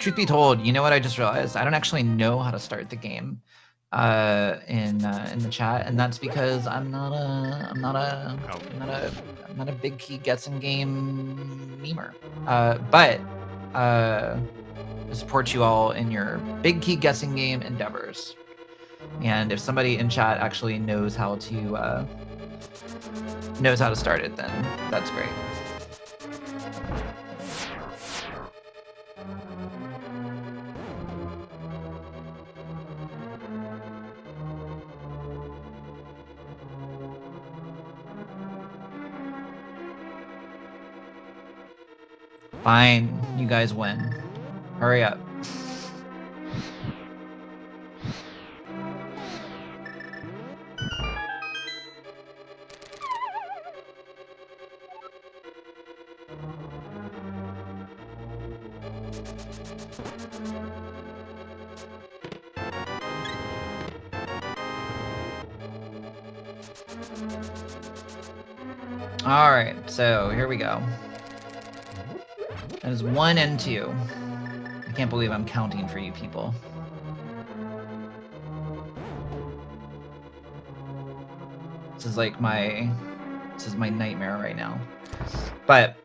Speaker 2: Truth be told, you know what I just realized? I don't actually know how to start the game in the chat, and that's because I'm not a big key guessing game memer. But I support you all in your big key guessing game endeavors. And if somebody in chat actually knows how to start it, then that's great. Fine, you guys win. Hurry up. All right, so here we go. That is 1 and 2. I can't believe I'm counting for you people. This is my nightmare right now. But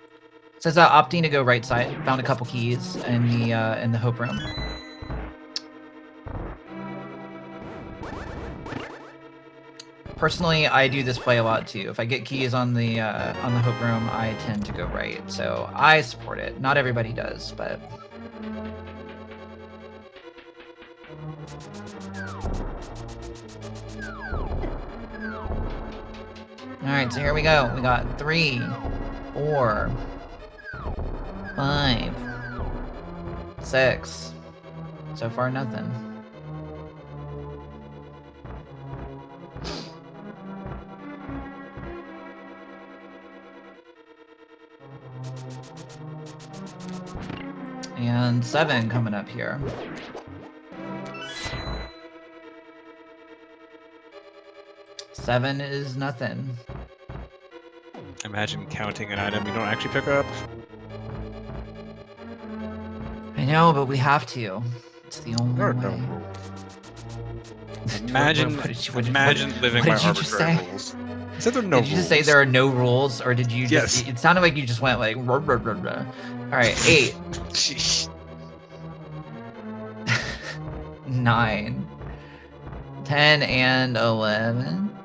Speaker 2: it says opting to go right side. Found a couple keys in the hope room. Personally, I do this play a lot too. If I get keys on the hope room, I tend to go right. So I support it. Not everybody does, but. All right, so here we go. We got 3, 4, 5, 6. So far, nothing. And 7 coming up here. Seven is nothing.
Speaker 1: Imagine counting an item you don't actually pick up.
Speaker 2: I know, but we have to. It's the only
Speaker 1: There are
Speaker 2: way.
Speaker 1: no rules. Imagine living by arbitrary rules. I said there are no rules.
Speaker 2: Did you just say there are no rules, or did you just...
Speaker 1: Yes.
Speaker 2: It sounded like you just went like... Ruh, ruh, ruh, ruh. All right, 8.
Speaker 1: Jeez.
Speaker 2: 9. 10 and 11.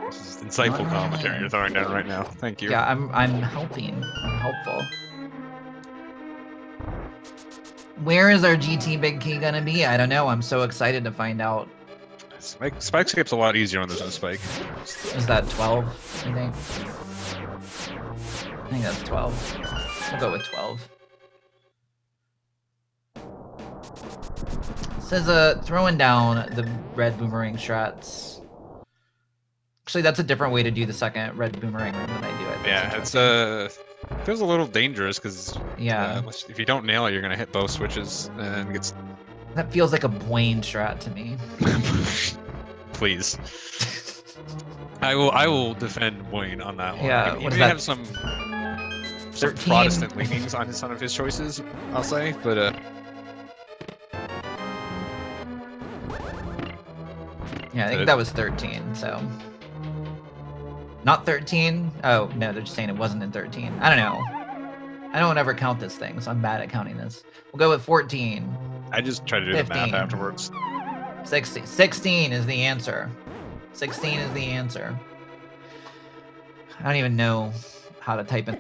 Speaker 1: This is insightful commentary you're throwing down right now. Thank you.
Speaker 2: Yeah, I'm helping. I'm helpful. Where is our GT big key gonna be? I don't know. I'm so excited to find out.
Speaker 1: Spike skip's a lot easier when there's no spike.
Speaker 2: Is that 12, I think? I think that's 12. We'll go with 12. Says throwing down the red boomerang strats. Actually, that's a different way to do the second red boomerang room than I do it.
Speaker 1: Yeah, it's feels a little dangerous because if you don't nail it, you're gonna hit both switches and it gets.
Speaker 2: That feels like a Bwayne strat to me.
Speaker 1: Please. I will defend Bwayne on that one.
Speaker 2: Yeah,
Speaker 1: he may have some Protestant leanings on some of his choices, I'll say, but
Speaker 2: yeah, I think that was 13, so. Not 13? Oh, no, they're just saying it wasn't in 13. I don't know. I don't ever count this thing, so I'm bad at counting this. We'll go with 14.
Speaker 1: I just try to do
Speaker 2: 15.
Speaker 1: the math afterwards.
Speaker 2: 16. 16 is the answer. 16 is the answer. I don't even know how to type in.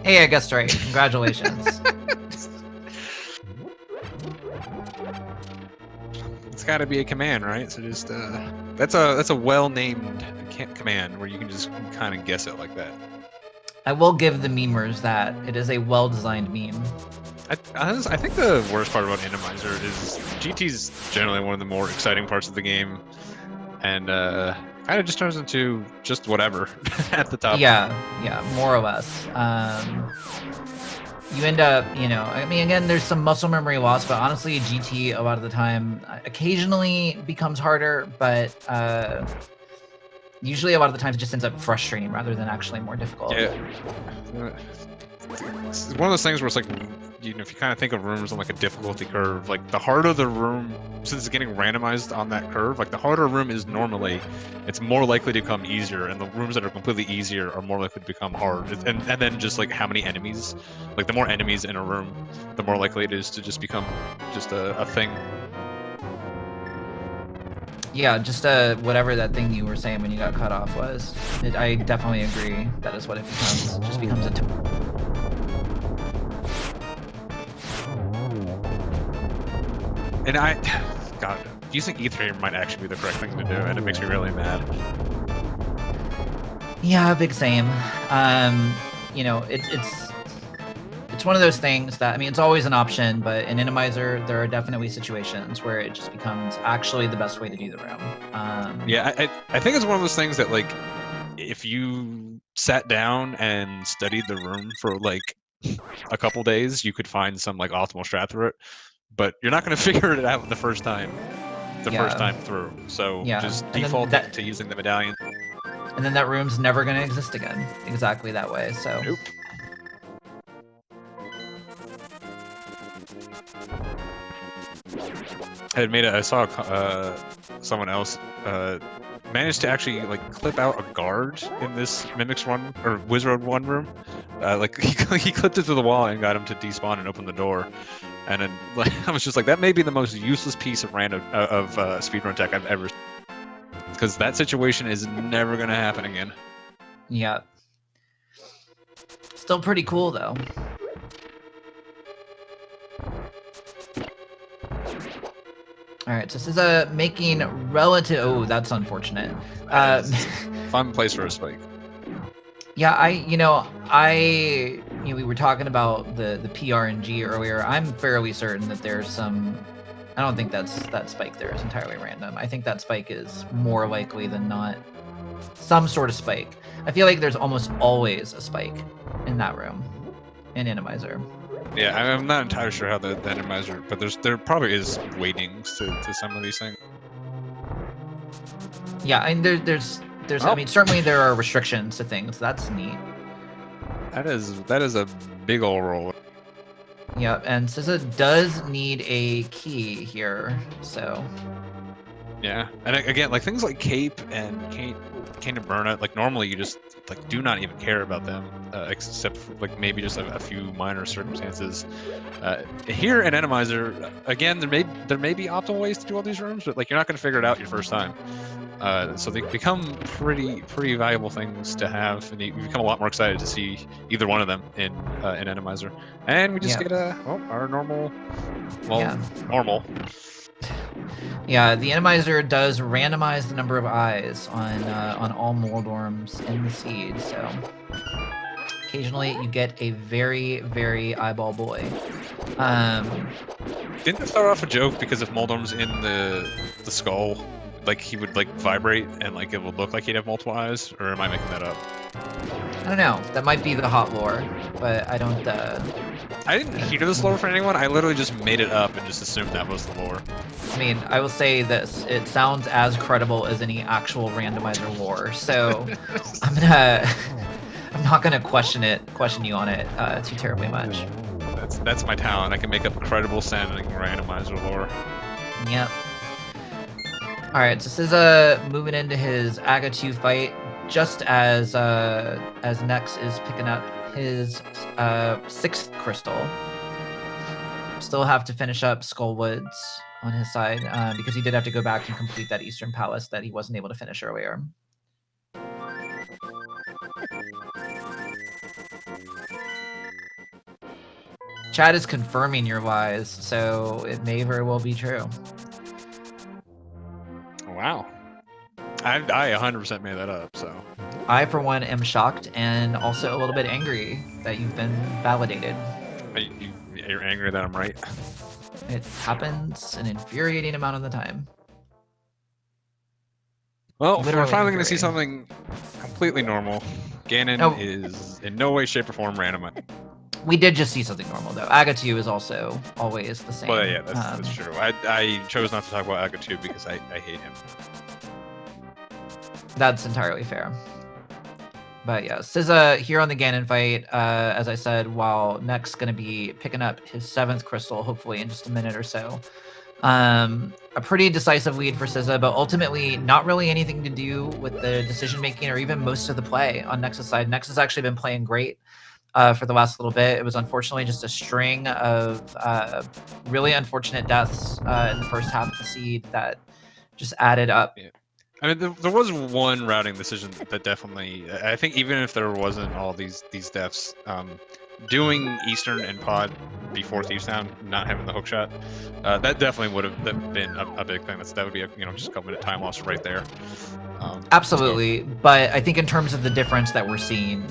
Speaker 2: Hey, I guessed right. Congratulations.
Speaker 1: It's got to be a command, right? So just that's a well-named command where you can just kind of guess it like that.
Speaker 2: I will give the memers that it is a well-designed meme.
Speaker 1: I think the worst part about Randomizer is GT's generally one of the more exciting parts of the game, and kind of just turns into just whatever at the top.
Speaker 2: Yeah, more or less. You end up, I mean, again, there's some muscle memory loss, but honestly, GT a lot of the time occasionally becomes harder, but Usually, a lot of the times, it just ends up frustrating rather than actually more difficult.
Speaker 1: Yeah. It's one of those things where it's like, you know, if you kind of think of rooms on like a difficulty curve, like the harder the room, since it's getting randomized on that curve, like the harder a room is normally, it's more likely to become easier, and the rooms that are completely easier are more likely to become hard. And then just like how many enemies, like the more enemies in a room, the more likely it is to just become just a thing.
Speaker 2: Yeah, just whatever that thing you were saying when you got cut off was. I definitely agree. That is what it becomes. It just becomes a.
Speaker 1: And God, using E3 might actually be the correct thing to do, and it makes me really mad.
Speaker 2: Yeah, big same. You know, it's one of those things that, I mean, it's always an option, but in Randomizer, there are definitely situations where it just becomes actually the best way to do the room.
Speaker 1: Yeah, I think it's one of those things that, like, if you sat down and studied the room for like a couple days, you could find some like optimal strat through it. But you're not going to figure it out the first time. First time through. So just default to using the medallion.
Speaker 2: And then that room's never going to exist again, exactly that way. So.
Speaker 1: Nope. I saw someone else managed to actually like clip out a guard in this Mimics one or Wizard one room. Like he clipped it to the wall and got him to despawn and open the door. And then like, I was just like, that may be the most useless piece of speedrun tech I've ever seen. Because that situation is never going to happen again.
Speaker 2: Yeah. Still pretty cool, though. All right, so this is making relative. Oh, that's unfortunate.
Speaker 1: Fun place for a spike.
Speaker 2: Yeah, we were talking about the PRNG earlier. I'm fairly certain that there's some. I don't think that spike there is entirely random. I think that spike is more likely than not some sort of spike. I feel like there's almost always a spike in that room, in Randomizer.
Speaker 1: Yeah, I'm not entirely sure how the Randomizer, but there probably is weightings to some of these things.
Speaker 2: Yeah, and there's I mean, certainly there are restrictions to things. That's neat.
Speaker 1: That is a big ol' roll.
Speaker 2: Yeah, and SZA does need a key here, so.
Speaker 1: Yeah, and again, like things like Cape and Cane and Burnout, like normally you just like do not even care about them, except for like maybe just a few minor circumstances. Here in Randomizer, again, there may be optimal ways to do all these rooms, but like you're not going to figure it out your first time. So they become pretty valuable things to have, and you become a lot more excited to see either one of them in Randomizer. And we just get our normal, normal.
Speaker 2: Yeah, the Randomizer does randomize the number of eyes on all Moldorms in the seed, so occasionally you get a very eyeball boy.
Speaker 1: Didn't it start off a joke because if Moldorm's in the skull, like he would like vibrate and like it would look like he'd have multiple eyes, or am I making that up?
Speaker 2: I don't know. That might be the hot lore, but I don't.
Speaker 1: I didn't hear this lore from anyone. I literally just made it up and just assumed that was the lore.
Speaker 2: I mean, I will say this: it sounds as credible as any actual Randomizer lore. So I'm not gonna question you on it too terribly much.
Speaker 1: That's my talent. I can make up credible sounding Randomizer lore.
Speaker 2: Yep. All right, so SZA moving into his Aga 2 fight just as Nexx is picking up his 6th crystal. Still have to finish up Skullwoods on his side because he did have to go back and complete that Eastern Palace that he wasn't able to finish earlier. Chad is confirming your lies, so it may very well be true.
Speaker 1: Wow. I 100% made that up, so.
Speaker 2: I, for one, am shocked and also a little bit angry that you've been validated.
Speaker 1: You're angry that I'm right?
Speaker 2: It happens an infuriating amount of the time.
Speaker 1: Well, we're finally going to see something completely normal. Ganon is in no way, shape, or form random.
Speaker 2: We did just see something normal, though. Aga 2 is also always the same.
Speaker 1: Well, yeah, that's true. I chose not to talk about Aga 2 because I hate him.
Speaker 2: That's entirely fair. But yeah, SZA here on the Ganon fight, as I said, while Nexx going to be picking up his 7th crystal, hopefully in just a minute or so. A pretty decisive lead for SZA, but ultimately not really anything to do with the decision-making or even most of the play on Nexx's side. Nexx has actually been playing great for the last little bit. It was unfortunately just a string of really unfortunate deaths in the first half of the seed that just added up.
Speaker 1: Yeah. I mean, there was one routing decision that definitely, I think even if there wasn't all these deaths, doing Eastern and Pod before Thieves Town, not having the hook shot, that definitely would have been a big thing. That would be just a couple minute time loss right there.
Speaker 2: Absolutely, so. But I think in terms of the difference that we're seeing,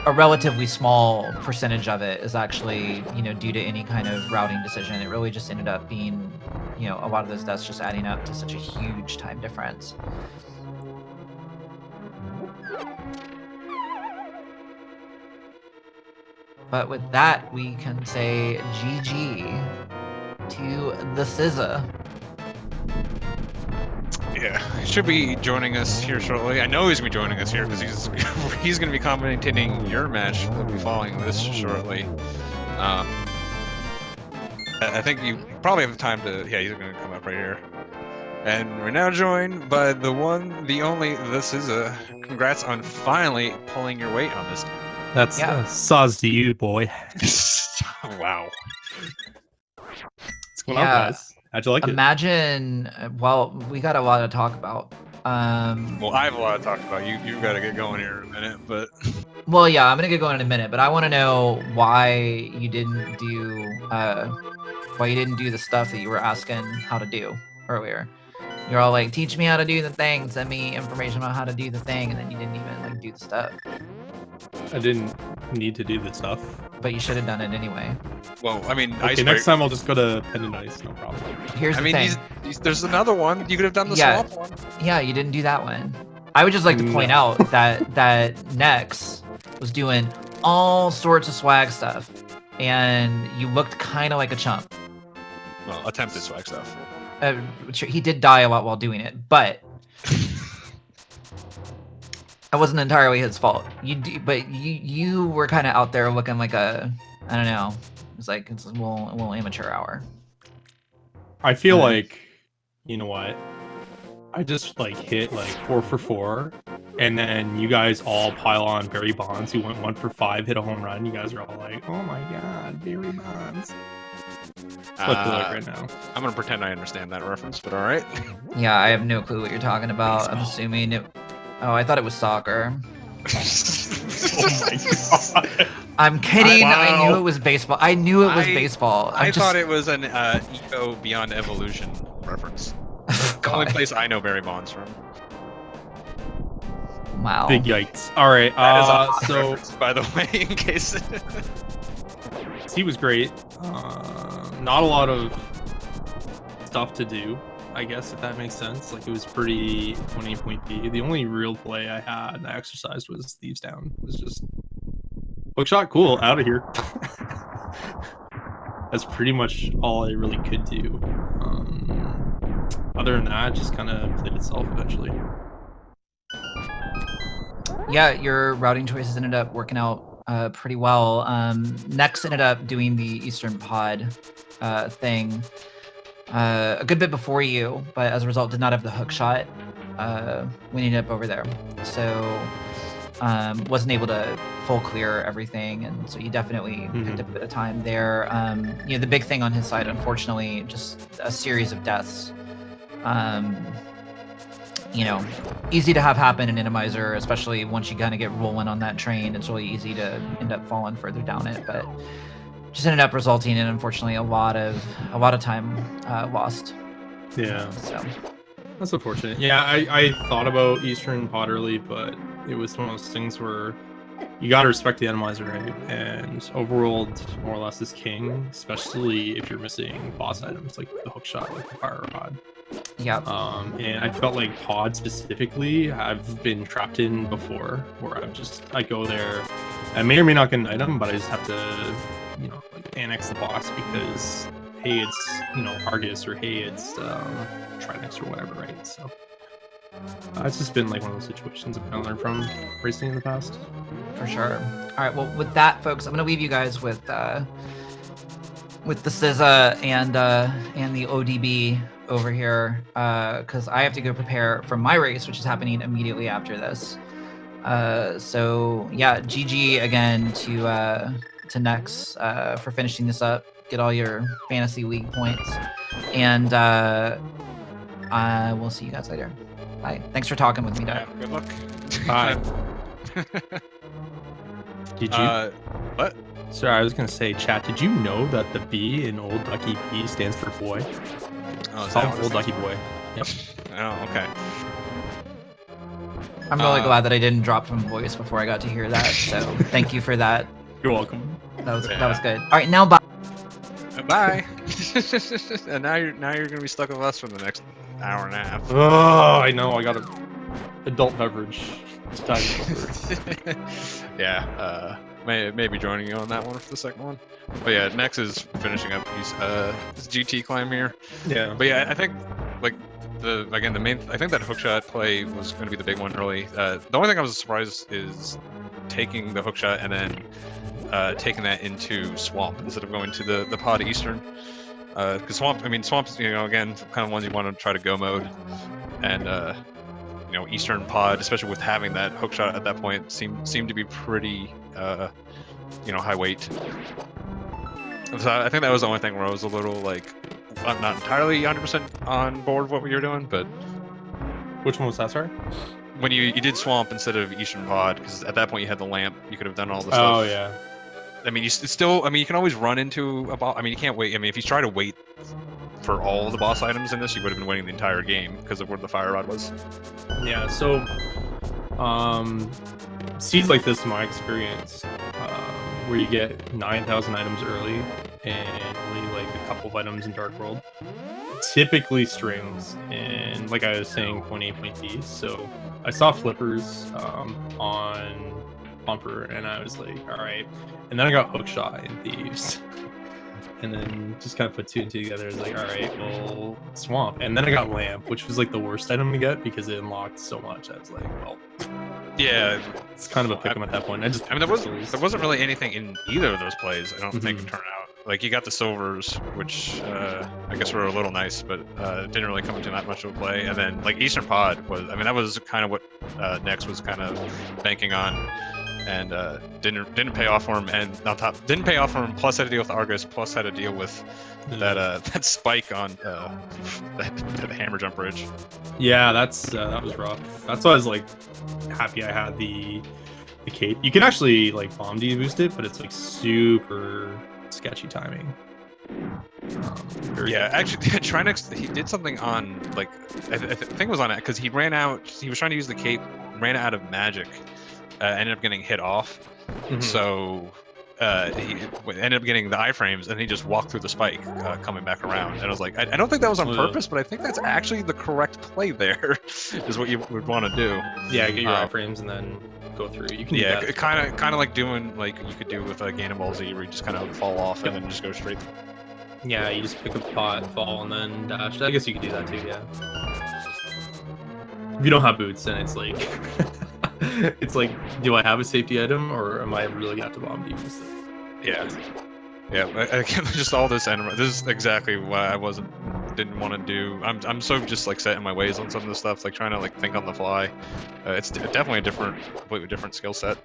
Speaker 2: a relatively small percentage of it is actually, due to any kind of routing decision. It really just ended up being, a lot of those deaths just adding up to such a huge time difference. But with that, we can say GG to the SZA.
Speaker 1: Yeah, he should be joining us here shortly. I know he's going to be joining us here because he's going to be commentating your match. We'll be following this shortly. I think you probably have time to... Yeah, he's going to come up right here. And we're now joined by the one, the only, the SZA. Congrats on finally pulling your weight on this.
Speaker 3: That's SZA to you, boy.
Speaker 1: Wow.
Speaker 3: What's going on, guys? How'd you like
Speaker 2: it? Well, we got a lot to talk about.
Speaker 1: Well, I have a lot to talk about. You've got to get going here in a minute, but...
Speaker 2: Well, yeah, I'm going to get going in a minute, but I want to know why you didn't do the stuff that you were asking how to do earlier. You're all like, teach me how to do the thing, send me information about how to do the thing, and then you didn't even do the stuff.
Speaker 3: I didn't need to do the stuff.
Speaker 2: But you should have done it anyway.
Speaker 1: Well, I mean,
Speaker 3: okay, next time I'll just go to Pen and Ice, no problem.
Speaker 2: Here's the thing.
Speaker 1: There's another one. You could have done the swamp one.
Speaker 2: Yeah, you didn't do that one. I would just like to point out that Nexx was doing all sorts of swag stuff, and you looked kind of like a chump.
Speaker 1: Well, attempted swag stuff.
Speaker 2: He did die a lot while doing it, but it wasn't entirely his fault. You were kind of out there looking like a, I don't know. It's like it's a little amateur hour.
Speaker 3: I feel like, you know what? I just hit 4 for 4, and then you guys all pile on Barry Bonds, who went 1 for 5, hit a home run. You guys are all like, "Oh my God, Barry Bonds." That's what I feel like right now.
Speaker 1: I'm gonna pretend I understand that reference, but all right.
Speaker 2: Yeah, I have no clue what you're talking about. Baseball. I'm assuming it. Oh, I thought it was soccer.
Speaker 3: Oh my God.
Speaker 2: I'm kidding. Wow. I knew it was baseball. I knew it was baseball.
Speaker 1: I thought it was an Eco Beyond Evolution reference. The only place I know Barry Bonds from.
Speaker 2: Wow.
Speaker 3: Big yikes. All right.
Speaker 1: That is a reference, by the way, in case.
Speaker 3: He was great. Not a lot of stuff to do, I guess, if that makes sense. It was pretty 20.p. The only real play I had that exercised was Thieves Down. It was just hook shot, cool, out of here. That's pretty much all I really could do. Other than that, just kind of played itself eventually.
Speaker 2: Yeah, your routing choices ended up working out pretty well. Nexx ended up doing the Eastern Pod thing a good bit before you, but as a result did not have the hook shot when he ended up over there. So wasn't able to full clear everything, and so he definitely picked up a bit of time there. The big thing on his side, unfortunately, just a series of deaths. Easy to have happen in Randomizer, especially once you kind of get rolling on that train. It's really easy to end up falling further down it, but just ended up resulting in, unfortunately, a lot of time lost.
Speaker 3: Yeah,
Speaker 2: so
Speaker 3: that's unfortunate. Yeah, I thought about Eastern Pod early, but it was one of those things where you gotta respect the Randomizer, right? And Overworld more or less is king, especially if you're missing boss items like the hook shot, like the fire pod.
Speaker 2: Yeah.
Speaker 3: And I felt like pod specifically, I've been trapped in before, where I go there, I may or may not get an item, but I just have to, annex the boss because, hey, it's, Argus, or hey, it's Trinexx or whatever, right? So It's just been like one of those situations I've kind of learned from racing in the past.
Speaker 2: For sure. All right. Well, with that, folks, I'm gonna leave you guys with the SZA and the ODB over here, because I have to go prepare for my race, which is happening immediately after this. So yeah, GG again to Nexx for finishing this up. Get all your fantasy league points, and I will see you guys later. Bye. Thanks for talking with me, Doug.
Speaker 1: Yeah, good luck.
Speaker 3: Bye. Did you?
Speaker 1: What?
Speaker 3: Sorry, I was gonna say, chat. Did you know that the B in Old Ducky B stands for boy?
Speaker 1: Oh, is that what it
Speaker 3: Old
Speaker 1: stands
Speaker 3: Ducky
Speaker 1: for?
Speaker 3: boy. Yep.
Speaker 1: Oh, okay.
Speaker 2: I'm really glad that I didn't drop from voice before I got to hear that. So thank you for that.
Speaker 3: You're welcome.
Speaker 2: That was good. All right, now bye.
Speaker 1: Bye. And now you're gonna be stuck with us for the next hour and a half.
Speaker 3: Oh, I know. I got an adult beverage. It's time over.
Speaker 1: Yeah. Maybe joining you on that one for the second one. But yeah, Nexx is finishing up his GT climb here.
Speaker 3: Yeah.
Speaker 1: But yeah, I think like the main I think that hookshot play was going to be the big one early. The only thing I was surprised is taking the hookshot and then taking that into Swamp instead of going to the pod Eastern. Because Swamp is, you know, again, kind of ones you want to try to go mode, and you know, Eastern pod, especially with having that hookshot at that point, seemed to be pretty you know, high weight. So I think that was the only thing where I was a little like, I'm not entirely 100% on board with what we were doing, but
Speaker 3: Which one was that, sorry?
Speaker 1: when you did Swamp instead of Eastern pod, because at that point you had the lamp, you could have done all the
Speaker 3: Oh,
Speaker 1: stuff.
Speaker 3: yeah.
Speaker 1: I mean, you can always run into a boss. I mean, you can't wait. I mean, if you try to wait for all the boss items in this, you would have been winning the entire game because of where the fire rod was.
Speaker 3: Yeah, so seeds like this, in my experience, where you get 9,000 items early and only like a couple of items in Dark World, typically strings, and like I was saying, point A, point B. So I saw flippers on Bumper, and I was like, all right. And then I got Hookshot in Thieves. And then just kind of put two and two together. I was like, all right, well, Swamp. And then I got Lamp, which was like the worst item to get because it unlocked so much. I was like, well,
Speaker 1: Yeah,
Speaker 3: it's kind of a pick 'em at that point. I mean,
Speaker 1: there wasn't really anything in either of those plays. I don't think it turned out. Like, you got the silvers, which I guess were a little nice, but didn't really come into that much of a play. And then like Eastern Pod was, I mean, that was kind of what Nexx was kind of banking on, and didn't pay off for him. And on top, didn't pay off for him. Plus had to deal with Argus. Plus had to deal with that spike on the hammer jump bridge.
Speaker 3: Yeah, that was rough. That's why I was like happy I had the cape. You can actually like bomb boost it, but it's like super sketchy timing.
Speaker 1: Actually, Trinexx, he did something on like I think it was on it because he ran out. He was trying to use the cape, ran out of magic, ended up getting hit off. So he ended up getting the iframes, and he just walked through the spike coming back around. And I was like, I don't think that was on purpose, but I think that's actually the correct play there, is what you would want to do.
Speaker 3: Yeah, get your iframes and then go through. You can do that.
Speaker 1: kind of like doing like you could do with a Gain of Ball Z, where you just kind of fall off and then just go straight.
Speaker 3: Yeah, you just pick up the pot, fall, and then dash. I guess you could do that too, yeah. If you don't have boots, then it's like, it's like, do I have a safety item, or am I really got to bomb boost it?
Speaker 1: Yeah. Again, just all this anime. This is exactly why I didn't want to do. I'm so just like set in my ways on some of this stuff, like trying to like think on the fly. It's definitely a completely different skill set.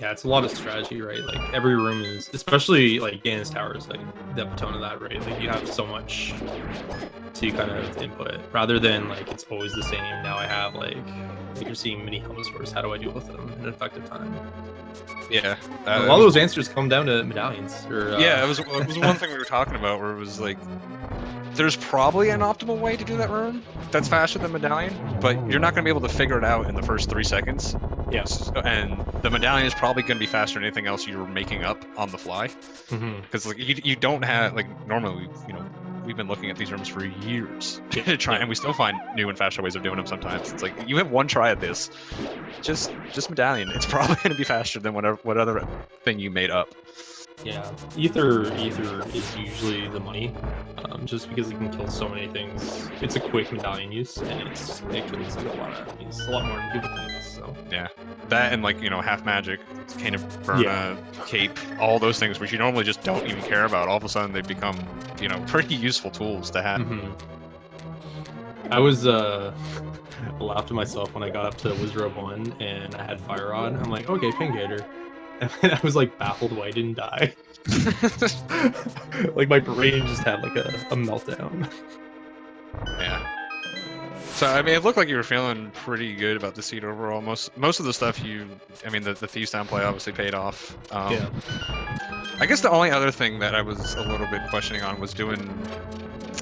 Speaker 3: Yeah, it's a lot of strategy, right? Like every room is, especially like Ganon's Towers, like the epitome of that, right? Like you have so much to kind of input, rather than like it's always the same. Now I have like you're seeing mini Helmosaurs. How do I deal with them in an effective time?
Speaker 1: Yeah,
Speaker 3: a lot of those answers come down to medallions.
Speaker 1: Yeah, it was one thing we were talking about where it was like, there's probably an optimal way to do that room that's faster than Medallion, but you're not going to be able to figure it out in the first 3 seconds.
Speaker 3: Yes.
Speaker 1: And the Medallion is probably going to be faster than anything else you're making up on the fly. Because like you don't have, like, normally we've been looking at these rooms for years to try, and we still find new and faster ways of doing them sometimes. It's like, you have one try at this, just Medallion. It's probably going to be faster than what other thing you made up.
Speaker 3: Yeah, ether is usually the money, just because it can kill so many things. It's a quick medallion use, and it kills like a lot of enemies, a lot more than people think. So
Speaker 1: Yeah, that and like half magic, Cane of Burna,
Speaker 3: Yeah.
Speaker 1: cape, all those things which you normally just don't even care about. All of a sudden they become pretty useful tools to have.
Speaker 3: I was I laughed at myself when I got up to Wizard of 1 and I had Fire Rod. I'm like, okay, Pingator. And then I was like baffled why I didn't die. Like my brain just had like a meltdown.
Speaker 1: Yeah. So I mean, it looked like you were feeling pretty good about the seed overall. Most of the stuff the Thieves Town play obviously paid off.
Speaker 3: Yeah.
Speaker 1: I guess the only other thing that I was a little bit questioning on was doing,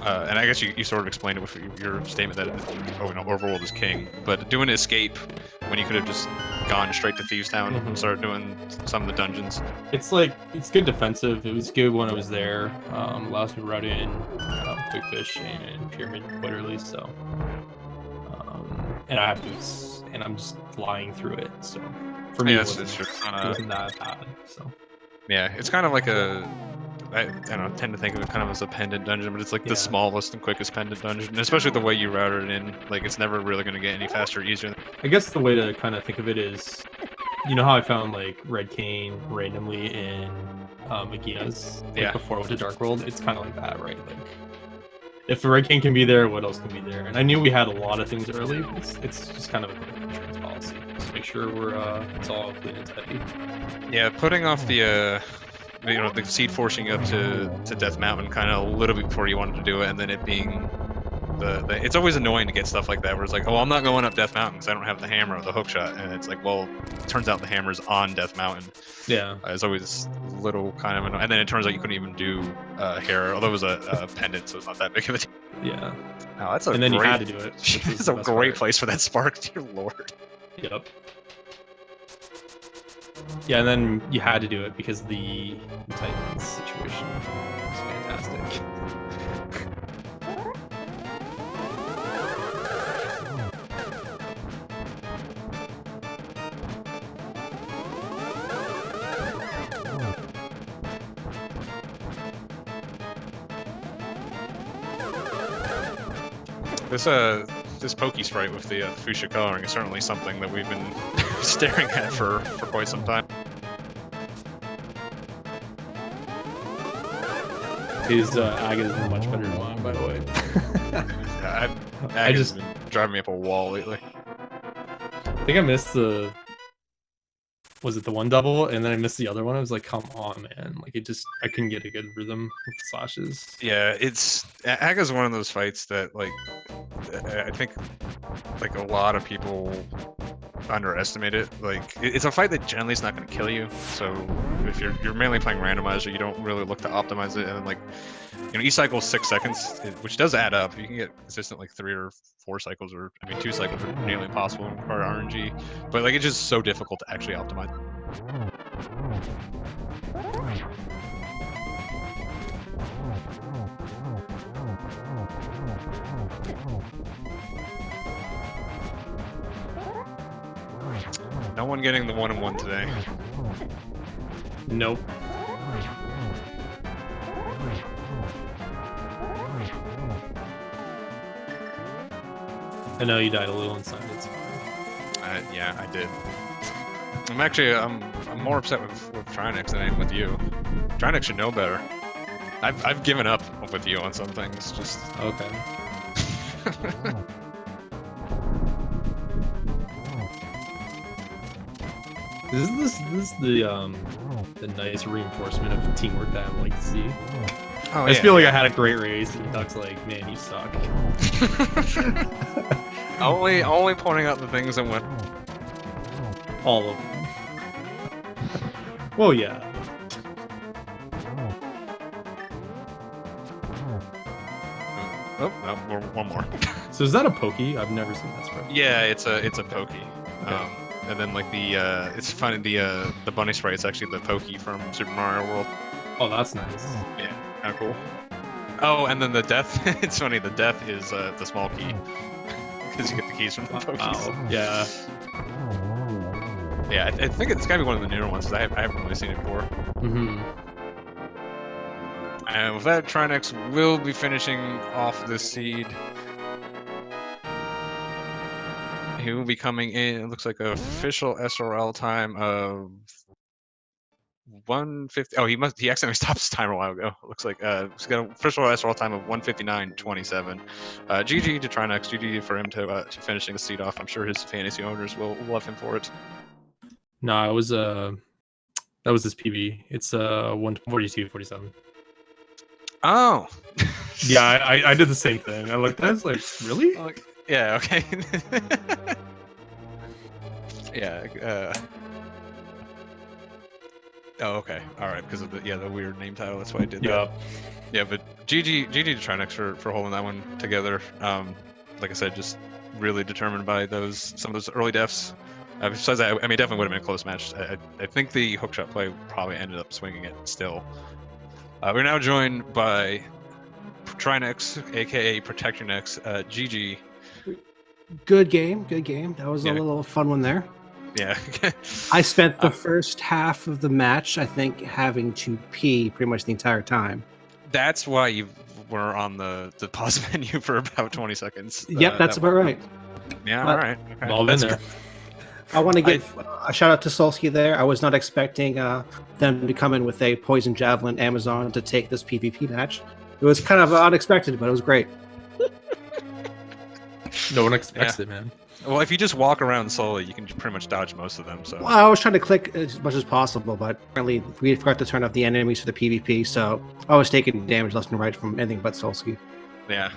Speaker 1: and I guess you sort of explained it with your statement that Overworld is king, but doing escape when you could have just gone straight to Thieves Town and started doing some of the dungeons.
Speaker 3: It's good defensive. It was good when I was there. Allows me to route in Quick Fish and Pyramid quite early, so and I'm just flying through it. So for me, it wasn't that bad. So
Speaker 1: yeah, it's kind of like I don't know, tend to think of it kind of as a pendant dungeon, but it's like the smallest and quickest pendant dungeon, and especially the way you routed it in, like it's never really going to get any faster or easier.
Speaker 3: I guess the way to kind of think of it is, you know how I found like Red Cane randomly in Magina's before I went to Dark World? It's kind of like that, right? Like, if the Red Cane can be there, what else can be there? And I knew we had a lot of things early, but it's just kind of a quick insurance policy. Just make sure it's all clean and tidy.
Speaker 1: Yeah, putting off the seed forcing you up to Death Mountain kind of a little bit before you wanted to do it, and then it being it's always annoying to get stuff like that where it's like, oh, I'm not going up Death Mountain because I don't have the hammer or the hook shot, and it's like, well, it turns out the hammer's on Death Mountain.
Speaker 3: Yeah,
Speaker 1: it's always a little kind of annoying, and then it turns out you couldn't even do hair, although it was a pendant, so it's not that big of a deal.
Speaker 3: Yeah.
Speaker 1: No, that's a
Speaker 3: and then you had to do it.
Speaker 1: It's a great place for that spark, dear lord.
Speaker 3: Yep. Yeah, and then you had to do it because the Titans situation was fantastic.
Speaker 1: This Pokey sprite with the fuchsia coloring is certainly something that we've been staring at for quite some time.
Speaker 3: His Aga is much better than mine, by the way.
Speaker 1: I just been driving me up a wall lately.
Speaker 3: I think I missed the. Was it the one double, and then I missed the other one? I was like, come on, man! Like I couldn't get a good rhythm with slashes.
Speaker 1: Yeah, Aga's one of those fights that I think like a lot of people underestimate it. Like it's a fight that generally is not going to kill you. So if you're mainly playing randomizer, you don't really look to optimize it. And like each cycle is 6 seconds, which does add up. You can get consistent like 3 or 4 cycles, or 2 cycles are nearly impossible for RNG. But like it's just so difficult to actually optimize. No one getting the 1-1 today.
Speaker 3: Nope. I know you died a little inside. It's fine.
Speaker 1: Yeah, I did. I'm more upset with Trinexx than I am with you. Trinexx should know better. I've given up with you on some things. Just
Speaker 3: okay. This is the nice reinforcement of teamwork that I like to see.
Speaker 1: Oh,
Speaker 3: I just feel like I had a great race, and Duck's like, man, you suck.
Speaker 1: only pointing out the things that went.
Speaker 3: All of them. Well, yeah.
Speaker 1: Oh, no, one more.
Speaker 3: So is that a pokey? I've never seen that sprite.
Speaker 1: Yeah, it's a pokey.
Speaker 3: Okay.
Speaker 1: And then like it's funny, the bunny sprite is actually the pokey from Super Mario World.
Speaker 3: Oh, that's nice.
Speaker 1: Yeah, kind of cool. Oh, and then the death. It's funny. The death is the small key because you get the keys from the pokeys.
Speaker 3: Oh, yeah.
Speaker 1: Yeah, I think it's gotta be one of the newer ones because I haven't really seen it before.
Speaker 3: Mm-hmm.
Speaker 1: And with that, Trinexx will be finishing off this seed. He will be coming in. It looks like an official SRL time of 150. Oh, he accidentally stopped his timer a while ago. It looks like he's got an official SRL time of 159.27. GG to Trinexx. GG for him to finishing the seed off. I'm sure his fantasy owners will love him for it.
Speaker 3: No, it was that was his PB. It's 142.47.
Speaker 1: Oh.
Speaker 3: Yeah, I did the same thing. I looked at it, I was like, really?
Speaker 1: Yeah. Okay. Yeah. Oh, okay. All right. Because of the weird name title. That's why I did that. Yeah, but GG to Trinexx for holding that one together. Like I said, just really determined by some of those early defs. Besides that, I mean, it definitely would have been a close match. I think the hookshot play probably ended up swinging it still. We're now joined by Trinexx, aka Protect Your Nexx. GG.
Speaker 4: Good game. That was a little fun one there.
Speaker 1: Yeah.
Speaker 4: I spent the first half of the match, I think, having to pee pretty much the entire time.
Speaker 1: That's why you were on the pause menu for about 20 seconds.
Speaker 4: Yep, that's about right.
Speaker 1: Yeah, all right. Okay.
Speaker 3: All in there.
Speaker 4: I want to give a shout out to Solski there. I was not expecting them to come in with a Poison Javelin Amazon to take this PvP match. It was kind of unexpected, but it was great.
Speaker 3: No one expects it, man.
Speaker 1: Well, if you just walk around slowly, you can pretty much dodge most of them. So.
Speaker 4: Well, I was trying to click as much as possible, but apparently we forgot to turn off the enemies for the PvP, so I was taking damage left and right from anything but Solski.
Speaker 1: Yeah.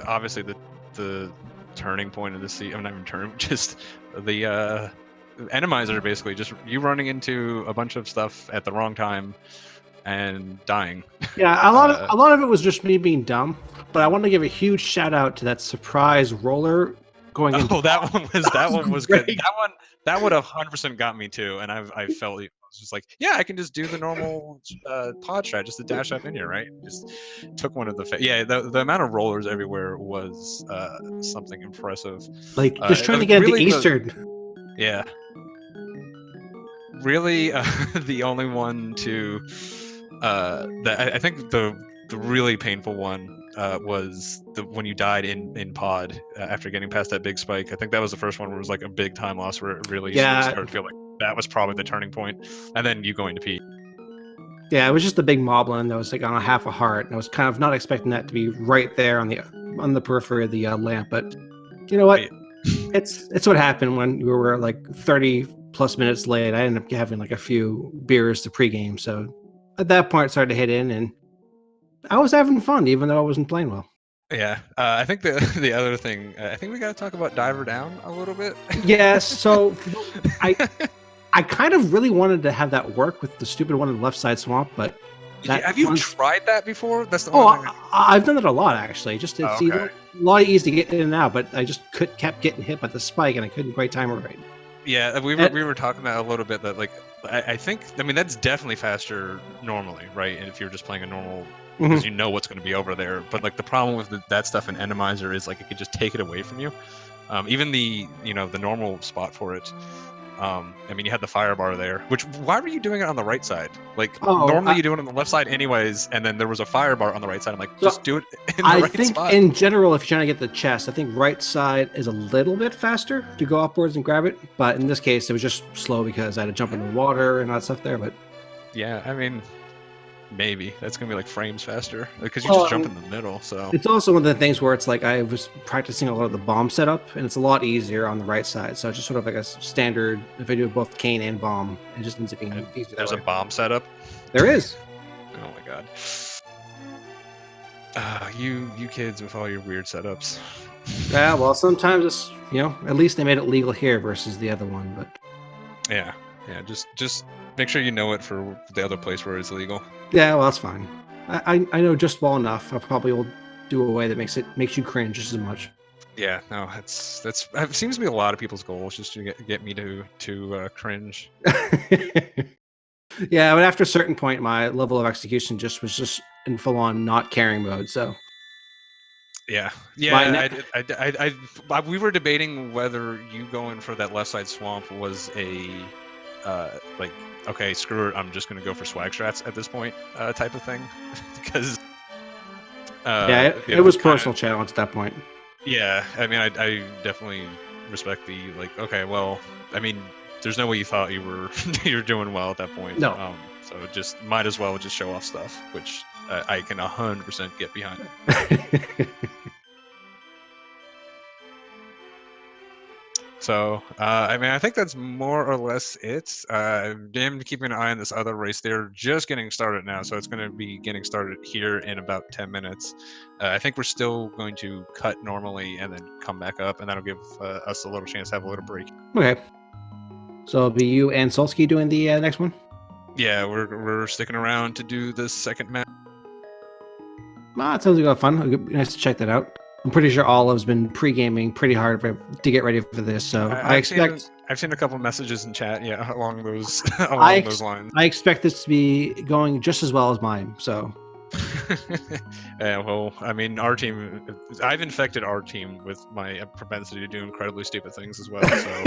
Speaker 1: Obviously the turning point of the seat. I'm not even turning, just the Randomizer, basically just you running into a bunch of stuff at the wrong time and dying.
Speaker 4: Yeah, a lot of it was just me being dumb, but I want to give a huge shout out to that surprise roller going into.
Speaker 1: Oh, that one was good. That would have 100% got me too, and I felt it was just like, yeah, I can just do the normal pod strat, just to dash up in here, right? Just took one of the the amount of rollers everywhere was something impressive.
Speaker 4: Like just trying to get really the Eastern.
Speaker 1: Yeah. Really, the only one to that I think the really painful one was when you died in pod after getting past that big spike. I think that was the first one where it was like a big time loss where it really started to feel like that was probably the turning point, and then you going to P.
Speaker 4: Yeah, it was just a big moblin that was like on a half a heart, and I was kind of not expecting that to be right there on the periphery of the lamp. But you know what? It's what happened when we were like 30 plus minutes late. I ended up having like a few beers to pregame, so at that point it started to hit in, and I was having fun even though I wasn't playing well.
Speaker 1: Yeah, I think the other thing, I think we got to talk about Diver Down a little bit.
Speaker 4: Yeah, so I kind of really wanted to have that work with the stupid one in the left side swamp, but
Speaker 1: have you tried that before? That's the one thing
Speaker 4: I've done it a lot actually. Just it's a lot easy to get in and out, but I just kept getting hit by the spike and I couldn't quite time it right.
Speaker 1: Yeah, we were talking about a little bit that like I think that's definitely faster normally, right? And if you're just playing a normal, because you know what's going to be over there. But like the problem with that stuff in Randomizer is like it could just take it away from you. Even the normal spot for it. You had the fire bar there. Why were you doing it on the right side? Like normally you do it on the left side anyways, and then there was a fire bar on the right side. I'm like, just do it in the right spot. I think
Speaker 4: in general, if you're trying to get the chest, I think right side is a little bit faster to go upwards and grab it. But in this case, it was just slow because I had to jump in the water and all that stuff there. But
Speaker 1: yeah, maybe that's gonna be like frames faster because you just jump in the middle. So
Speaker 4: it's also one of the things where it's like I was practicing a lot of the bomb setup, and it's a lot easier on the right side. So it's just sort of like a standard. If I do both cane and bomb, it just ends up being easier.
Speaker 1: There's a bomb setup.
Speaker 4: There is.
Speaker 1: Oh my god. You kids with all your weird setups.
Speaker 4: Yeah, well, sometimes it's at least they made it legal here versus the other one, but
Speaker 1: yeah, just make sure you know it for the other place where it's illegal.
Speaker 4: Yeah, well, that's fine. I know just well enough. I probably will do a way that makes you cringe just as much.
Speaker 1: Yeah, no, it seems to be a lot of people's goals just to get me to cringe.
Speaker 4: Yeah, but after a certain point, my level of execution was just in full on not caring mode. So.
Speaker 1: Yeah. We were debating whether you going for that left side swamp was a like, okay, screw it, I'm just gonna go for swag strats at this point, type of thing, because
Speaker 4: it was personal challenge at that point.
Speaker 1: Yeah, I mean, I definitely respect the like. Okay, well, I mean, there's no way you thought you were you're doing well at that point.
Speaker 4: No.
Speaker 1: So just might as well just show off stuff, which I can 100% get behind. So, I mean, I think that's more or less it. Damn, keeping an eye on this other race. They're just getting started now, so it's going to be getting started here in about 10 minutes. I think we're still going to cut normally and then come back up, and that'll give us a little chance to have a little break.
Speaker 4: Okay. So it'll be you and Solski doing the next one?
Speaker 1: Yeah, we're sticking around to do this second match.
Speaker 4: Well, it sounds like a lot of fun. It'd be nice to check that out. I'm pretty sure Olive's been pre-gaming pretty hard to get ready for this, so I expect...
Speaker 1: I've seen a couple messages in chat, yeah, along those those lines.
Speaker 4: I expect this to be going just as well as mine, so...
Speaker 1: Yeah, well, I mean, our team, I've infected our team with my propensity to do incredibly stupid things as well, so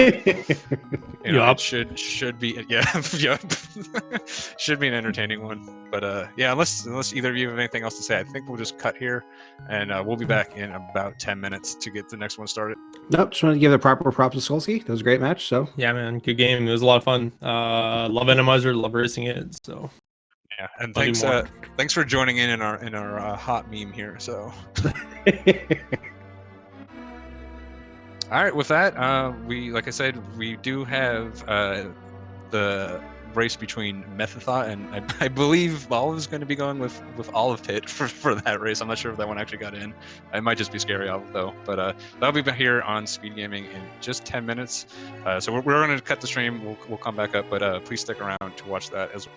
Speaker 1: you know, it should be, yeah, yep. Should be an entertaining one. But yeah, unless either of you have anything else to say, I think we'll just cut here, and we'll be back in about 10 minutes to get the next one started.
Speaker 4: Nope, just want to give the proper props to Solski. That was a great match, so...
Speaker 3: Yeah, man, good game. It was a lot of fun. Love Randomizer, love racing it, so...
Speaker 1: Yeah, and thanks for joining in our hot meme here. So, all right, with that, we, like I said, we do have the race between Methethot and I believe Olive is going to be going with Olive Pit for that race. I'm not sure if that one actually got in. It might just be Scary Olive though. But that'll be here on Speed Gaming in just 10 minutes. So we're going to cut the stream. We'll come back up, but please stick around to watch that as well.